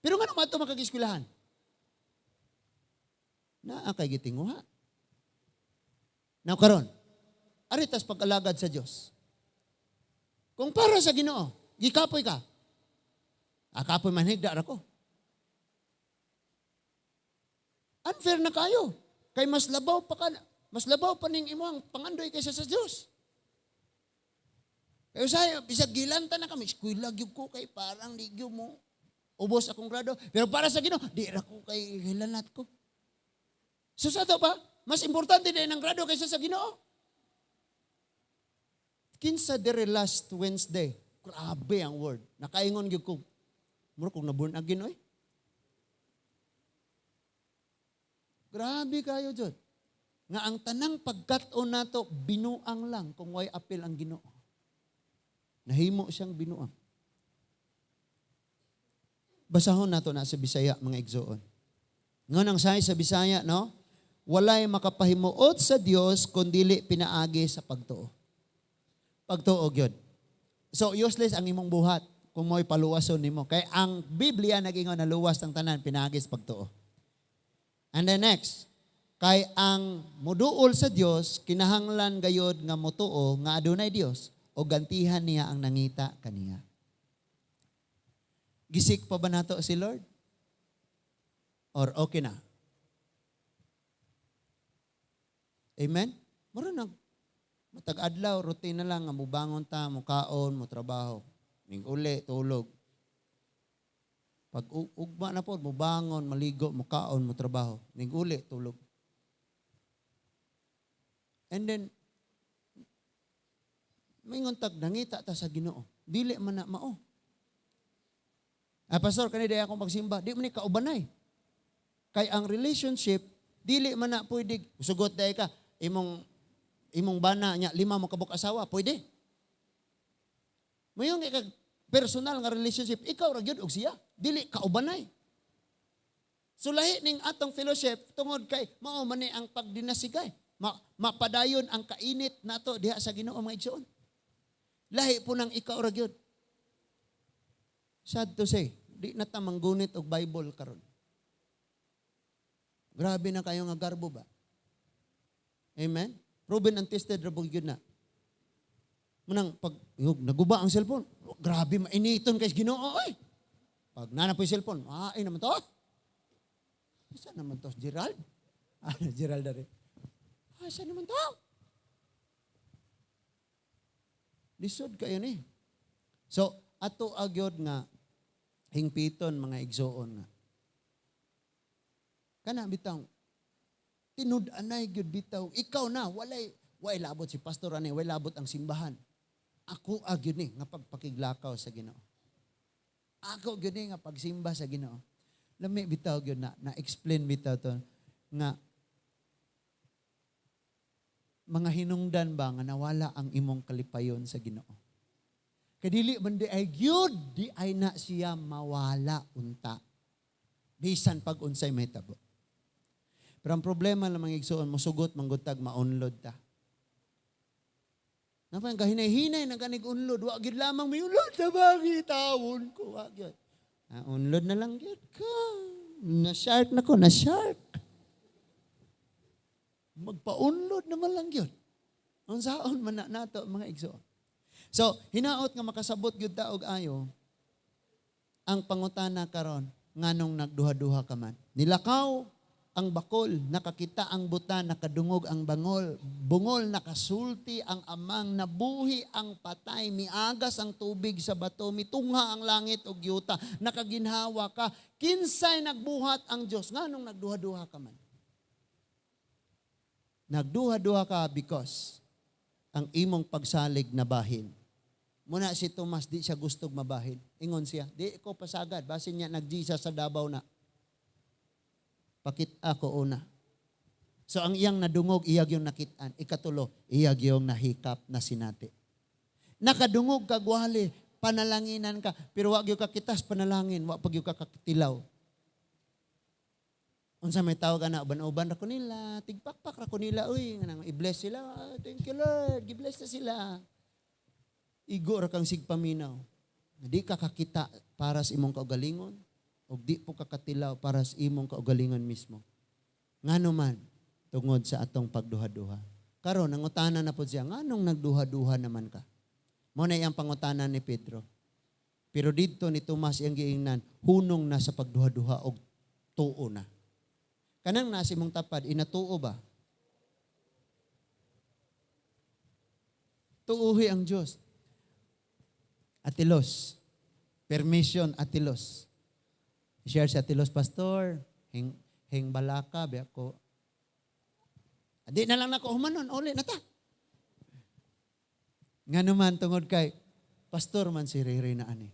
[SPEAKER 1] Pero nganong mato makag-eskwelahan? Naa kay gitinguha. Now karon, aritas pag-alagad sa Dios. Kung para sa Ginoo, gikapoy ka. Kapoy man higda ra ko. Unfair na kayo. Kay mas labaw pa ning imo ang pangandoy kaysa sa Dios. Kaya saya, bisag gilanta na kami, eskwela gyud ko kay parang di gyud mo ubos akong grado. Pero para sa Ginoo, di ra ko kay hilanat ko. So sa to pa, mas importante din ang grado kaysa sa Ginoo. Kinsa dere last Wednesday, grabe ang word. Nakaingon gyud ko. Mura kung na-born again oy. Grabe kayo jud. Nga ang tanang pagkat-on nato binuang lang kung way apil ang Ginoo. Nahimo siyang binuang. Basahon nato na sa Bisaya, mga igsoon. Ngon ang say sa Bisaya, no? Walay makapahimuot sa Dios kundili pinaagi sa pagtuo. Pagtuo gyud. So useless ang imong buhat kung mo'y paluwason nimo. Kay ang Biblia nagingon na luwas ng tanan pinaagi sa pagtuo. And then next, kay ang muduol sa Dios kinahanglan gayud nga motuo nga adunay Dios o gantihan niya ang nangita kaniya. Gisik pa ba nato si Lord? Or okay na? Amen? Mura na. Matag adlaw, routine na lang, nga mubangon ta, mukaon, mo trabaho. Ning uli, tulog. Pag ugma na po, mubangon, maligo, mukaon, mo trabaho. Ning uli, tulog. And then, may nguntag, nangita ta sa Ginoo. Dili man na mao. Pastor, kanina akong magsimba, di man ni kaubanay. Kay ang relationship, dili man na pwede, sugot dahi ka, imong bana niya, 5 mo kabuk asawa, pwede. Mayong ikag personal nga relationship, ikaw ra gyud og siya, dili kaubanay. So lahi ning atong fellowship tungod kay mao man ni ang pagdinasigay. Mapadayon ang kainit nato diha sa Ginoo mga igsoon. Lahi po nang ikaw ra gyud. Sad to say, di na ta manggunit og Bible karon. Grabe na kayo nga garbo ba? Amen? Proven and tested ra gyud na. Munang pag naguba ang cellphone, grabe mainiton kay Ginoo oy. Pag nanapoy cellphone, ay naman to. Saan naman to, Gerald? Gerald dari. Saan naman to? Lisod kayo ni. So, ato agyod nga hingpiton mga igsoon nga. Kana bitaw tinud-anay gyud bitaw. Ikaw na walay labot si pastor ani, walay labot ang simbahan. Ako agyod ni nga pagpakiglakaw sa Ginoo. Ako gyud ni nga pagsimba sa Ginoo. Lami bitaw gyud na-explain bitaw to nga mga hinungdan ba nga nawala ang imong kalipayon sa Ginoo. Kadili man di ay gyud di ay na siya mawala unta. Bisan pag unsay mahitabo. Pero ang problema lang mga igsoon, musugot, manggutag, maunlod ta. Napang kahinay-hinay na kanig unlod, wag yun lamang may unlod na bakit tawon ko, wag yun. Unlod na lang yun ka. Na-shark na ko, na-shark. Magpa-unlod naman lang yun. Ang saon man na nato, mga igsoon. So, hinaot nga makasabot yun taog ayo, ang pangutana karon nganong nagduha-duha ka man. Nilakaw ang bakol, nakakita ang buta, nakadungog ang bungol, nakasulti ang amang, nabuhi ang patay, miagas ang tubig sa bato, mitungha ang langit og yuta, nakaginhawa ka, kinsay nagbuhat ang Dios. Nganong nagduha-duha ka man? Nagduha-duha ka because ang imong pagsalig na bahin. Muna si Tomas, di siya gustog mabahin. Ingon siya, di ko pasagad, basin niya nag-Jesus sa Davao na. Pakit ako una. So ang iyang nadungog, iyag yung nakitaan. Ikatulo, iyag yung nahikap na sinati. Nakadungog ka, gwali, panalanginan ka, pero wag yung kakitas panalangin, wag pag yung kakatilaw. Unsa may tawag na, uban-uban ra ko nila, tigpakpak ra ko nila, uy, i-bless sila, thank you Lord, i-bless na sila. Igo ra kang sigpaminaw. Di ka kakita para sa imong kaugalingon, o di po kakatilaw para sa imong kaugalingon mismo. Ngano man, tungod sa atong pagduha-duha. Karon nangutana na po siya, nganong nagduha-duha naman ka? Muna iyang pangutana ni Pedro. Pero dito ni Tomas iyang giingnan, hunong na sa pagduha-duha og tuo na. Kanang nasa imong tapad, inatuo ba? Tuuhi ang Diyos. Atilos. Permission, atilos. I-share si atilos, Pastor. Hing balaka, biya ko. Di na lang nako humanon, uli na ta. Nga naman tungod kay, Pastor man si Riri na ani.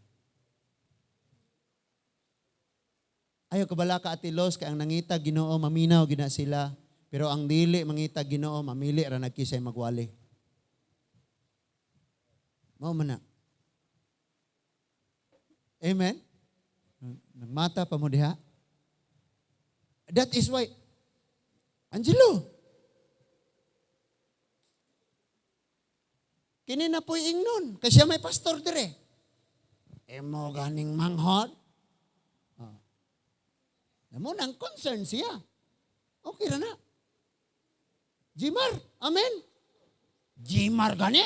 [SPEAKER 1] Ayaw kabalaka atilos, kay ang nangita Ginoo, maminaw gina sila. Pero ang dili mangita Ginoo, mamili ra nagkisay magwali. Mao man na. Amen? Nagmata pa mo diha. That is why, Angelo, kini na po'y ingnon, kasi may pastor dire. Mo ganing manghod. Namo nang concern siya. Okay na. Jimar, amen. Jimar gani.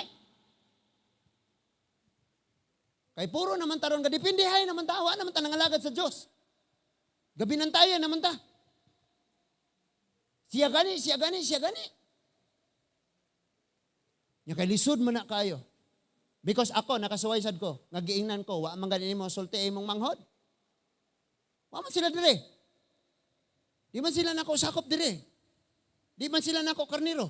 [SPEAKER 1] Kay puro naman taron ga depende hay naman tawa naman ta nangalagad sa Dios. Gabi nan tayo naman ta. Siya gani. Nya kay lisod man na kayo. Because ako nakasuway sad ko, ngagiingnan ko, wa man gani mo sulti imong manghod. Wa man sila dire. Di man sila nako sakop dire. Di man sila nako karniro.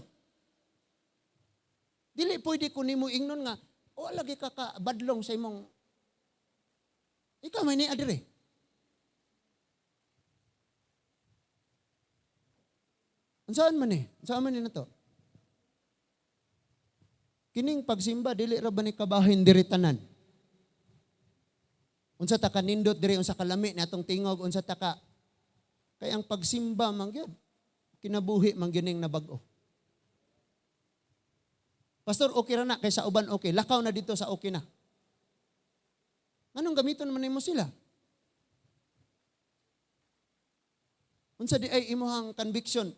[SPEAKER 1] Dili pwede ko nimo ingnon nga o lagi ka badlong sa imong ikaw may ni adire. Unsaan man ni nato? Kining pagsimba dili ra ba ni kabahin diri tanan? Unsa ta kanindot diri unsa kalami natong tingog unsa ta ka kay ang pagsimba man gyud kinabuhi man gining nabag-o. Pastor, okay ra na kay sa uban okay. Lakaw na dito sa okay na. Anong gamiton man nimo sila? Unsa di ay imuhang conviction?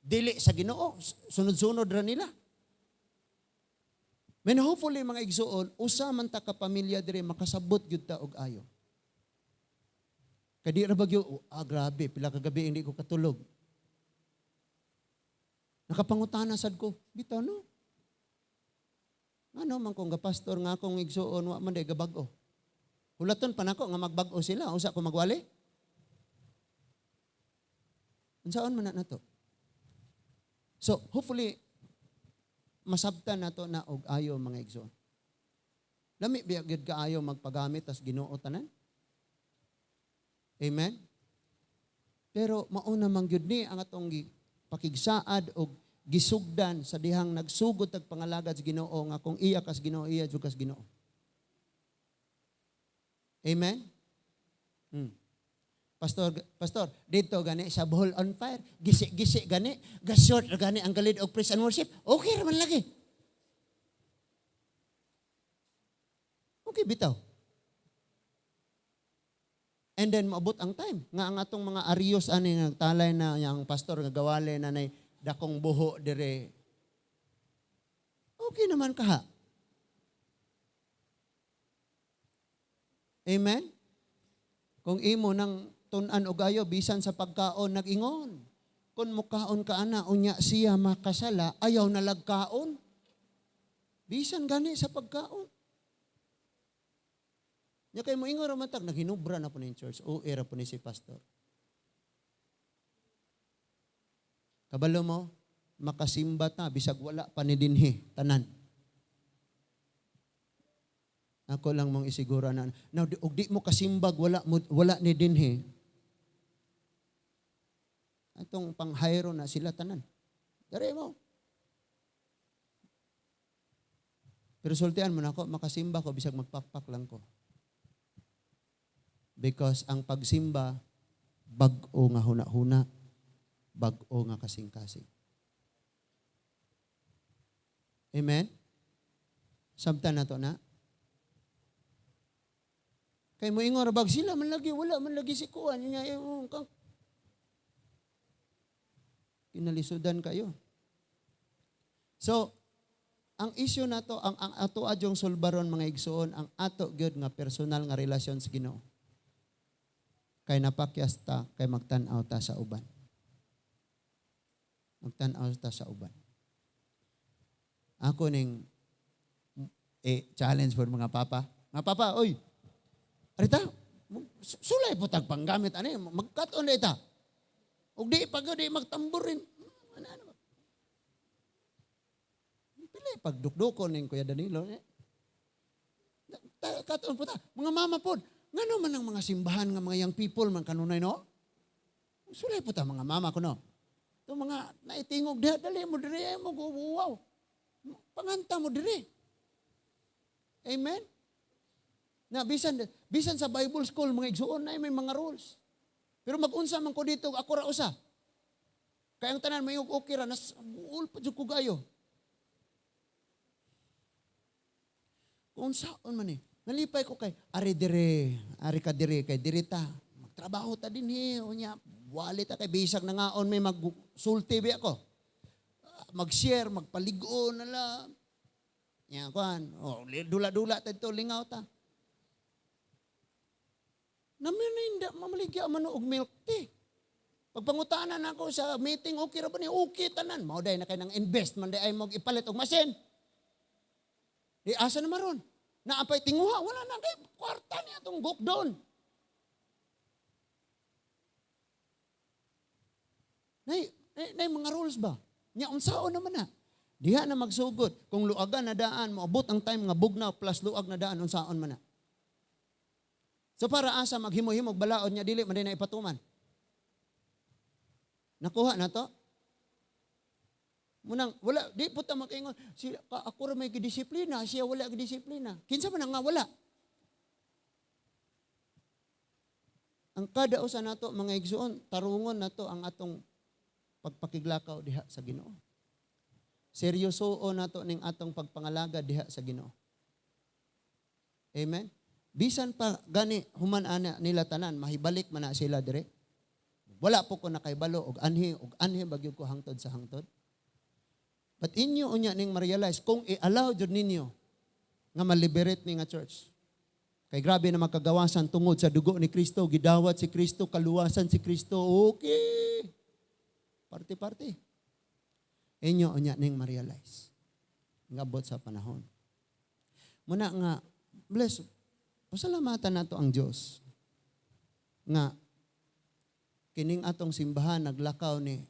[SPEAKER 1] Dili sa Ginoo, sunod-sunod ra nila. Men hopefully mga igsuon, usa man ta ka pamilya dire makasabot gyud ta og ayo. Kadi ra bagyo, grabe, pila ka gabi hindi ko katulog. Nakapangutana sad ko, bitaw no. Ano man kung pastor nga akong igsuon wa man day gabag-o. Hulaton pa nako nga magbag-o sila, usa ko magwali. Unsaon man na to? So, hopefully masabtan nato na og ayo mga igsoon. Lami biya gyud kaayo magpagamit as Ginoo tanan. Amen. Pero mauna man gyud ni ang atong pakigsaad og gisugdan sa dihang nagsugod tag pangalagad sa Ginoo nga kung iya kas Ginoo iya jud kas Ginoo. Amen. Pastor, dito gani sa Bohol on fire, gisi gani, gasort gani ang galid og praise and worship. Okay raman lagi. Okay bitaw. And then maabot ang time nga ang atong mga arios ani nagtalay na yang pastor nga gawale na nay dakong buho dire. Okay naman kaha. Amen. Kung imo nang tun-an og ayo bisan sa pagkaon nag-ingon. Kung mukaon ka ana unya siya makasala ayaw na lagkaon. Bisan gani sa pagkaon. Nya kay mo ingon ra man tag naghinubra na po ni church o era po ni si pastor. Kabalo mo makasimba ta bisag wala pa ni dinhi tanan. Ako lang mong isigura na og di mo kasimbag wala ni dinhi. Atong panghayro na sila tanan. Dari mo. Pero sultian mo na ako, makasimba ko, bisag magpakpak lang ko. Because ang pagsimba, bag-o nga huna-huna, bag-o nga kasing-kasing. Amen? Sabta na to na. Kay mo ingon rabag sila man lagi, wala man lagi si kuan niya kinalisudan kayo. So, ang issue na to, ang ato adyong sulbaron mga igsoon, ang ato gyud nga personal nga relasyon sa Ginoo. Kay napakyas ta, kay magtan-aw ta sa uban. Magtan-aw ta sa uban. Ako ning challenge for mga papa. Mga papa, oy, arita, sulay po tagpanggamit, magkaton na ita. O di, pag di magtamburin. Ano? Pili, pagdukdukon ng Kuya Danilo. Katon po ta, mga mama po, nga naman ang mga simbahan ng mga young people, man kanunay, no? Sulay po ta, mga mama ko, no? Ito mga naitingog, dali mo, diri mo, wow. Panganta mo, diri. Amen? Na bisan sa Bible school mga igsuon na may mga rules. Pero mag-unsa man ko dito ako ra usa. Kaya ang tanan may okay ra nas buol pa jud ko gayo. Kung saan man nalipay ko kay ari ka dire kay dirita. Magtrabaho ta dinhi unya wali ta kay bisag na ngaon may magsulti bi ako. Mag-share, magpaligo na lang. Nya kuan, dula-dula ta dito lingaw ta. Namin na hindi mamaligya man og milk tea. Pagpangutanan ako sa meeting, okay ra ba ni? Okay tanan. Mao day na kay nang invest man day ay mag ipalit og machine. Di asa na maron? Naapay tinguha, wala na kay kwarta niya tong gukdon. Nay mga rules ba? Nya unsaon naman na? Diha na magsugod. Kung luagan na daan, moabot ang time nga bugnaw plus luag na daan, unsaon man na? So para asa maghimo-himog balaod niya dili man din na ipatuman. Nakuha na to? Munang wala di puta makaingon si ako ra may gidisiplina, siya wala gidisiplina. Kinsa man nga wala? Ang kada usa nato mga igsuon tarungon nato ang atong pagpakiglakaw diha sa Ginoo. Seryosoon nato ning atong pagpangalaga diha sa Ginoo. Amen. Bisan pa gani human ana nila tanan mahibalik man na sila dire. Wala po ko nakaibalo og anhi bagyo ko hangtod sa hangtod. But inyo unya ning ma-realize kung i-allow jud ninyo nga ma-liberate ni nga church. Kay grabe na makagawasan tungod sa dugo ni Kristo, gidawat si Kristo, kaluwasan si Kristo. Okay. Party. Inyo unya ning ma-realize. Ngabot sa panahon. Muna nga bless pasalamatan nato ang Dios nga kining atong simbahan naglakaw ni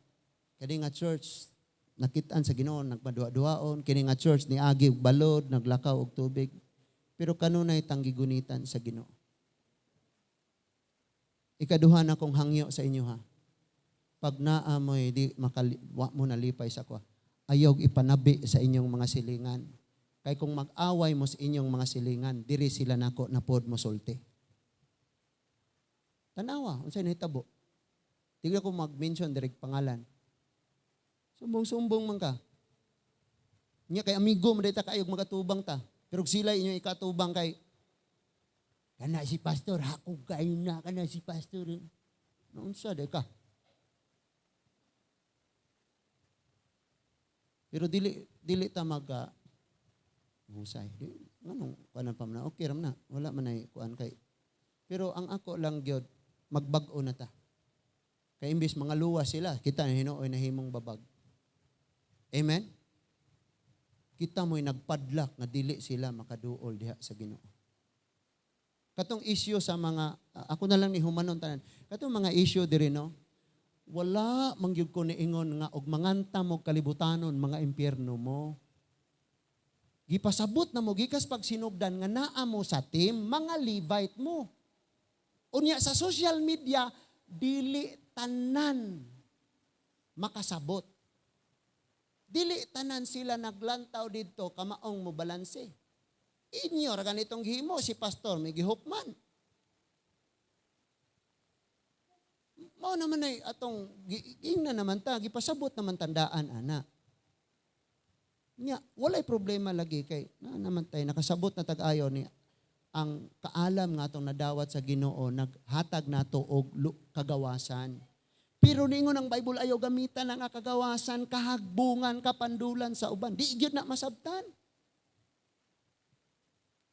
[SPEAKER 1] kini nga church nakitaan sa Ginoo nagpadua-duaon kini nga church ni agi og balod naglakaw og tubig pero kanunay tanggigunitan sa Ginoo. Ikaduha na kong hangyo sa inyo ha. Pag naamoy di wa mo nalipay sa kwa. Ayog ipanabi sa inyong mga silingan. Kay kung mag-away mo sa inyong mga silingan, diri sila nako napod mo sulti. Tanawa, unsay nahitabo? Tignan ko mag-mention direct pangalan. Sumbong-sumbong man ka. Nya kay amigo man dita kayog magatubang ta. Pero sila inyo ikatubang kay kana si pastor, hakog kayo na kana si pastor. Naunsa day ka? Pero dili ta husay. Nganong kanan pa man okay ram na. Wala man ay kuan kay. Pero ang ako lang gyud magbag-o na ta. Kay imbis mga luwas sila, kita na hinuoy na himong babag. Amen. Kita mo'y nagpadlak nga dili sila makaduol diha sa Ginoo. Katong issue sa mga ako na lang ni humanon tanan. Katong mga issue diri no. Wala mangyud ko niingon nga og manganta mo kalibutanon mga impyerno mo. Gipasabot na mo, gikas pag sinugdan nga naa mo sa team, mga Levite mo. Unya sa social media, dili tanan makasabot. Dili tanan sila naglantaw dito, kamaong mo balanse. Inyo, ganitong himo, si pastor, may gihupman. Mao naman ay atong, na naman ta, gipasabot naman tandaan, ana. Nya walay problema lagi kay naman tayo nakasabot na tag-ayo ni ang kaalam nga atong nadawat sa Ginoo naghatag nato og kagawasan. Pero ningon ang Bible ayaw gamitan ang kagawasan kahagbungan kapandulan sa uban. Di gyud na masabtan.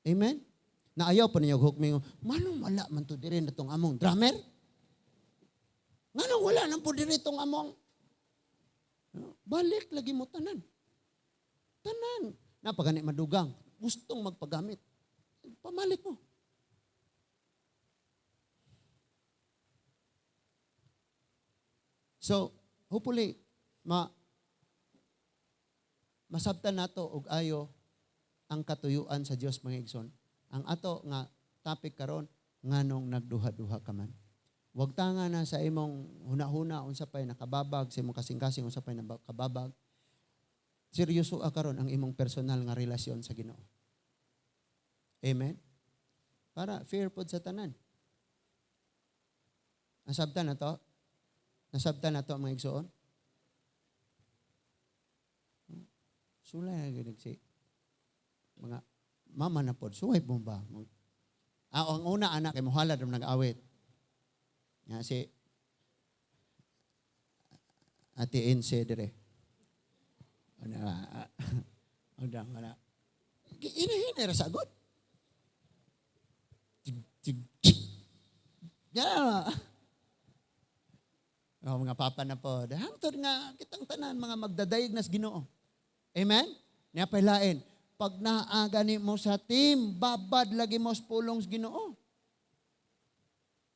[SPEAKER 1] Amen. Na ayaw pa ninyo hukming manong wala man to dire natong among drummer? Nganong wala nang po dire tong among balik lagi mo tanan. Tanan. Napagani madugang. Gustong magpagamit. Pamalit mo. So, hopefully, masabtan nato og ayo ang katuyuan sa Dios mga igsoon. Ang ato nga topic karon nganong nagduha-duha ka man. Huwag tanga na sa imong huna-huna unsa pay nakababag sa imong kasing-kasing unsa pay nakababag. Seryoso karon ang imong personal nga relasyon sa Ginoo. Amen. Para fair pod sa tanan. Nasabtan na to? Nasabtan na to mga igsoon? Sulay na gano'n si mga mama na pod. Suway mo ba? Ang una anak ay muhalad ng nag-awit. Nga si Ate Inse dire. Udang na. Hinahinira sagot. Yeah. Mga papa na po. Hangtod nga kitang tanan mga magdadayeg nas Ginoo. Amen? Napailain. Pag naagani mo sa team, babad lagi mo sa pulong sa Ginoo.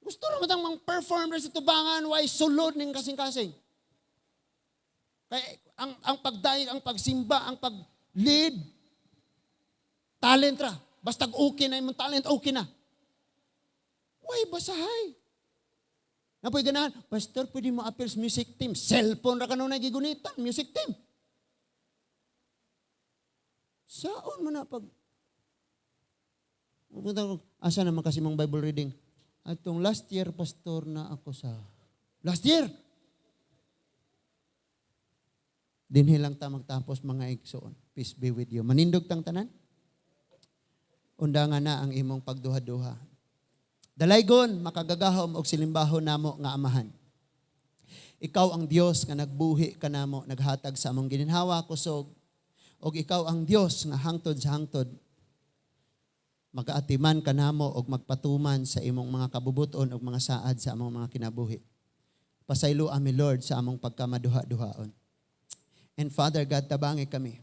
[SPEAKER 1] Gusto rin mo tang mang-perform rin sa tubangan, why sulod ng kasing-kasing. Kaya ang pagdayeg, ang pagsimba, ang pag-lead, talent ra. Basta okay na yung talent, okay na. Why basahay? Napoy ganahan, Pastor, pwede mo appeal sa music team. Cellphone ra ka nung nagigunitan, music team. Saan mo na pag... Asa naman kasi mong Bible reading? Atong last year, pastor, na ako sa... Last year! Dinhilang ta magtapos mga igsoon. Peace be with you. Manindog tang tanan? Undangan na ang imong pagduha-duha. Dalaygon, makagagahom og silimbaho namo nga amahan. Ikaw ang Dios nga nagbuhi kanamo, naghatag sa among gininhawa, kusog, og ikaw ang Dios nga hangtod sa hangtod. Magaatiman kanamo og magpatuman sa imong mga kabubuton og mga saad sa among mga kinabuhi. Pasaylo ami Lord sa among pagkamaduha-duhaon. And Father God, tabangi kami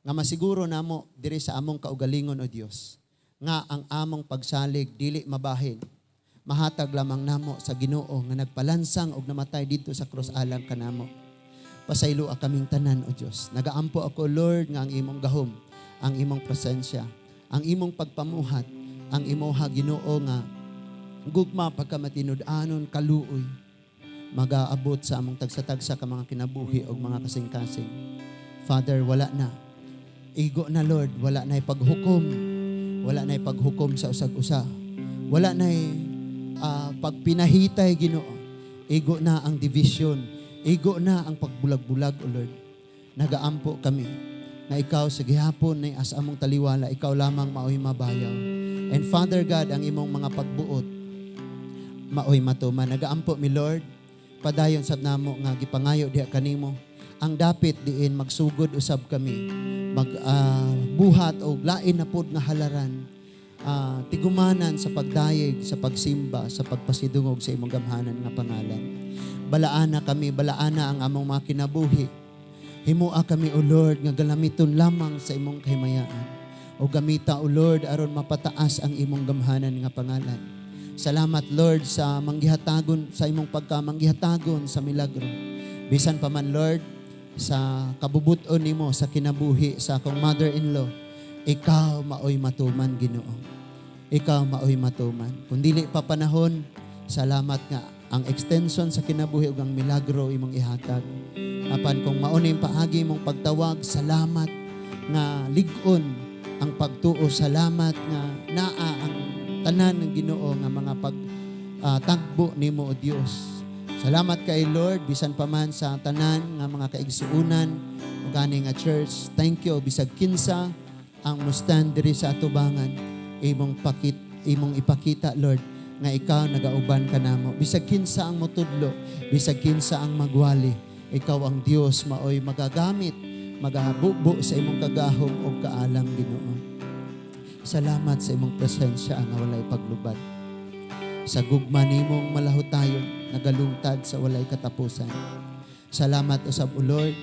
[SPEAKER 1] nga masiguro namo diri sa among kaugalingon o Dios nga ang among pagsalig dili mabahin. Mahatag lamang namo sa Ginoo nga nagpalansang og namatay dito sa krus alang kanamo. Pasaylo kaming tanan o Dios. Nagaampo ako Lord nga ang imong gahom, ang imong presensya, ang imong pagpamuhat, ang imoha Ginoo nga gugma pagkamatinud-anon kaluoy magaabot sa among tagsa-tagsa ka mga kinabuhi og mga kasing-kasing. Father, wala na. Igo na Lord, wala na paghukom. Wala na paghukom sa usag-usa. Wala na pagpinahitay Ginoo. Igo na ang division. Igo na ang pagbulag-bulag o Lord. Nagaampo kami na ikaw sa gihapon na as among taliwala, ikaw lamang maoy mabayaw. And Father God, ang imong mga pagbuot maoy matuman. Nagaampo mi Lord, padayon sab namo nga gipangayo diha kanimo. Ang dapit diin magsugod usab kami. Buhat og lain na pod nga halaran. Tigumanan sa pagdayeg, sa pagsimba, sa pagpasidungog sa imong gamhanan nga pangalan. Balaana kami, balaana ang among mga kinabuhi. Himua kami, O Lord, nga galamiton lamang sa imong kahimayaan. O gamita, O Lord, aron mapataas ang imong gamhanan nga pangalan. Salamat, Lord, sa manggihatagon, sa imong pagkamangghihatagon sa milagro. Bisan pa man, Lord, sa kabubuton nimo sa kinabuhi sa akong mother-in-law, ikaw maoy matuman, Ginoo. Ikaw maoy matuman. Kung dili pa panahon, salamat nga ang extension sa kinabuhi ug ang milagro imong ihatag. Apan kung mauni paagi mong pagtawag, salamat nga lig-on ang pagtuo, salamat nga naa ang tanan ng Ginoo nga mga pagtagbo nimo o Dios. Salamat kay Lord bisan pa man sa tanan nga mga kaigsuunan ug gani nga church. Thank you bisag kinsa ang mustand diri sa atubangan. Imong ipakita Lord nga ikaw nagauban kanamo. Bisag kinsa ang motudlo, bisag kinsa ang magwali, ikaw ang Dios maoy magagamit, magabubo sa imong kagahom o kaalam, Ginoo. Salamat sa imong presensya nga walay paglubad. Sa gugma nimong malahotayon, nagalungtad sa walay katapusan. Salamat usab o Lord,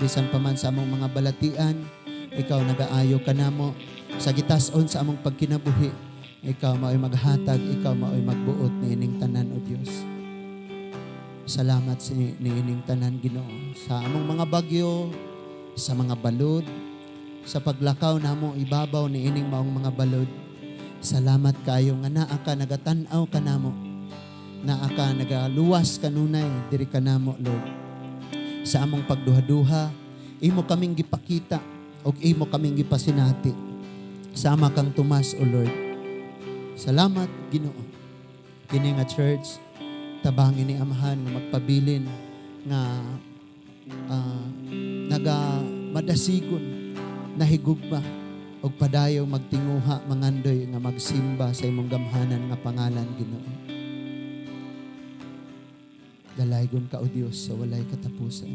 [SPEAKER 1] bisan pa man sa among mga balatian, ikaw nagaayo kanamo sa gitas-on sa among pagkinabuhi. Ikaw maoy maghatag, ikaw maoy magbuot ni ining tanan o Dios. Salamat ni ining tanan, Ginoo, sa among mga bagyo, sa mga balod, sa paglakaw namo ibabaw ni ining maong mga balod. Salamat kayo nga naa ka nagatan-aw kanamo, naa ka nagaluwas kanunay diri kanamo, Lord. Sa among pagduha-duha, imo kaming gipakita og imo kaming gipasinati. Sama kang tumas, O Lord. Salamat, Ginoo. Kini nga church, tabangin ni Amahan nga magpabilin nga naga madasigon, nahigugma, og padayo magtinguha mangandoy nga magsimba sa imong gamhanan nga pangalan, Ginoo. Dalaygon ka o Dios sa walay katapusan.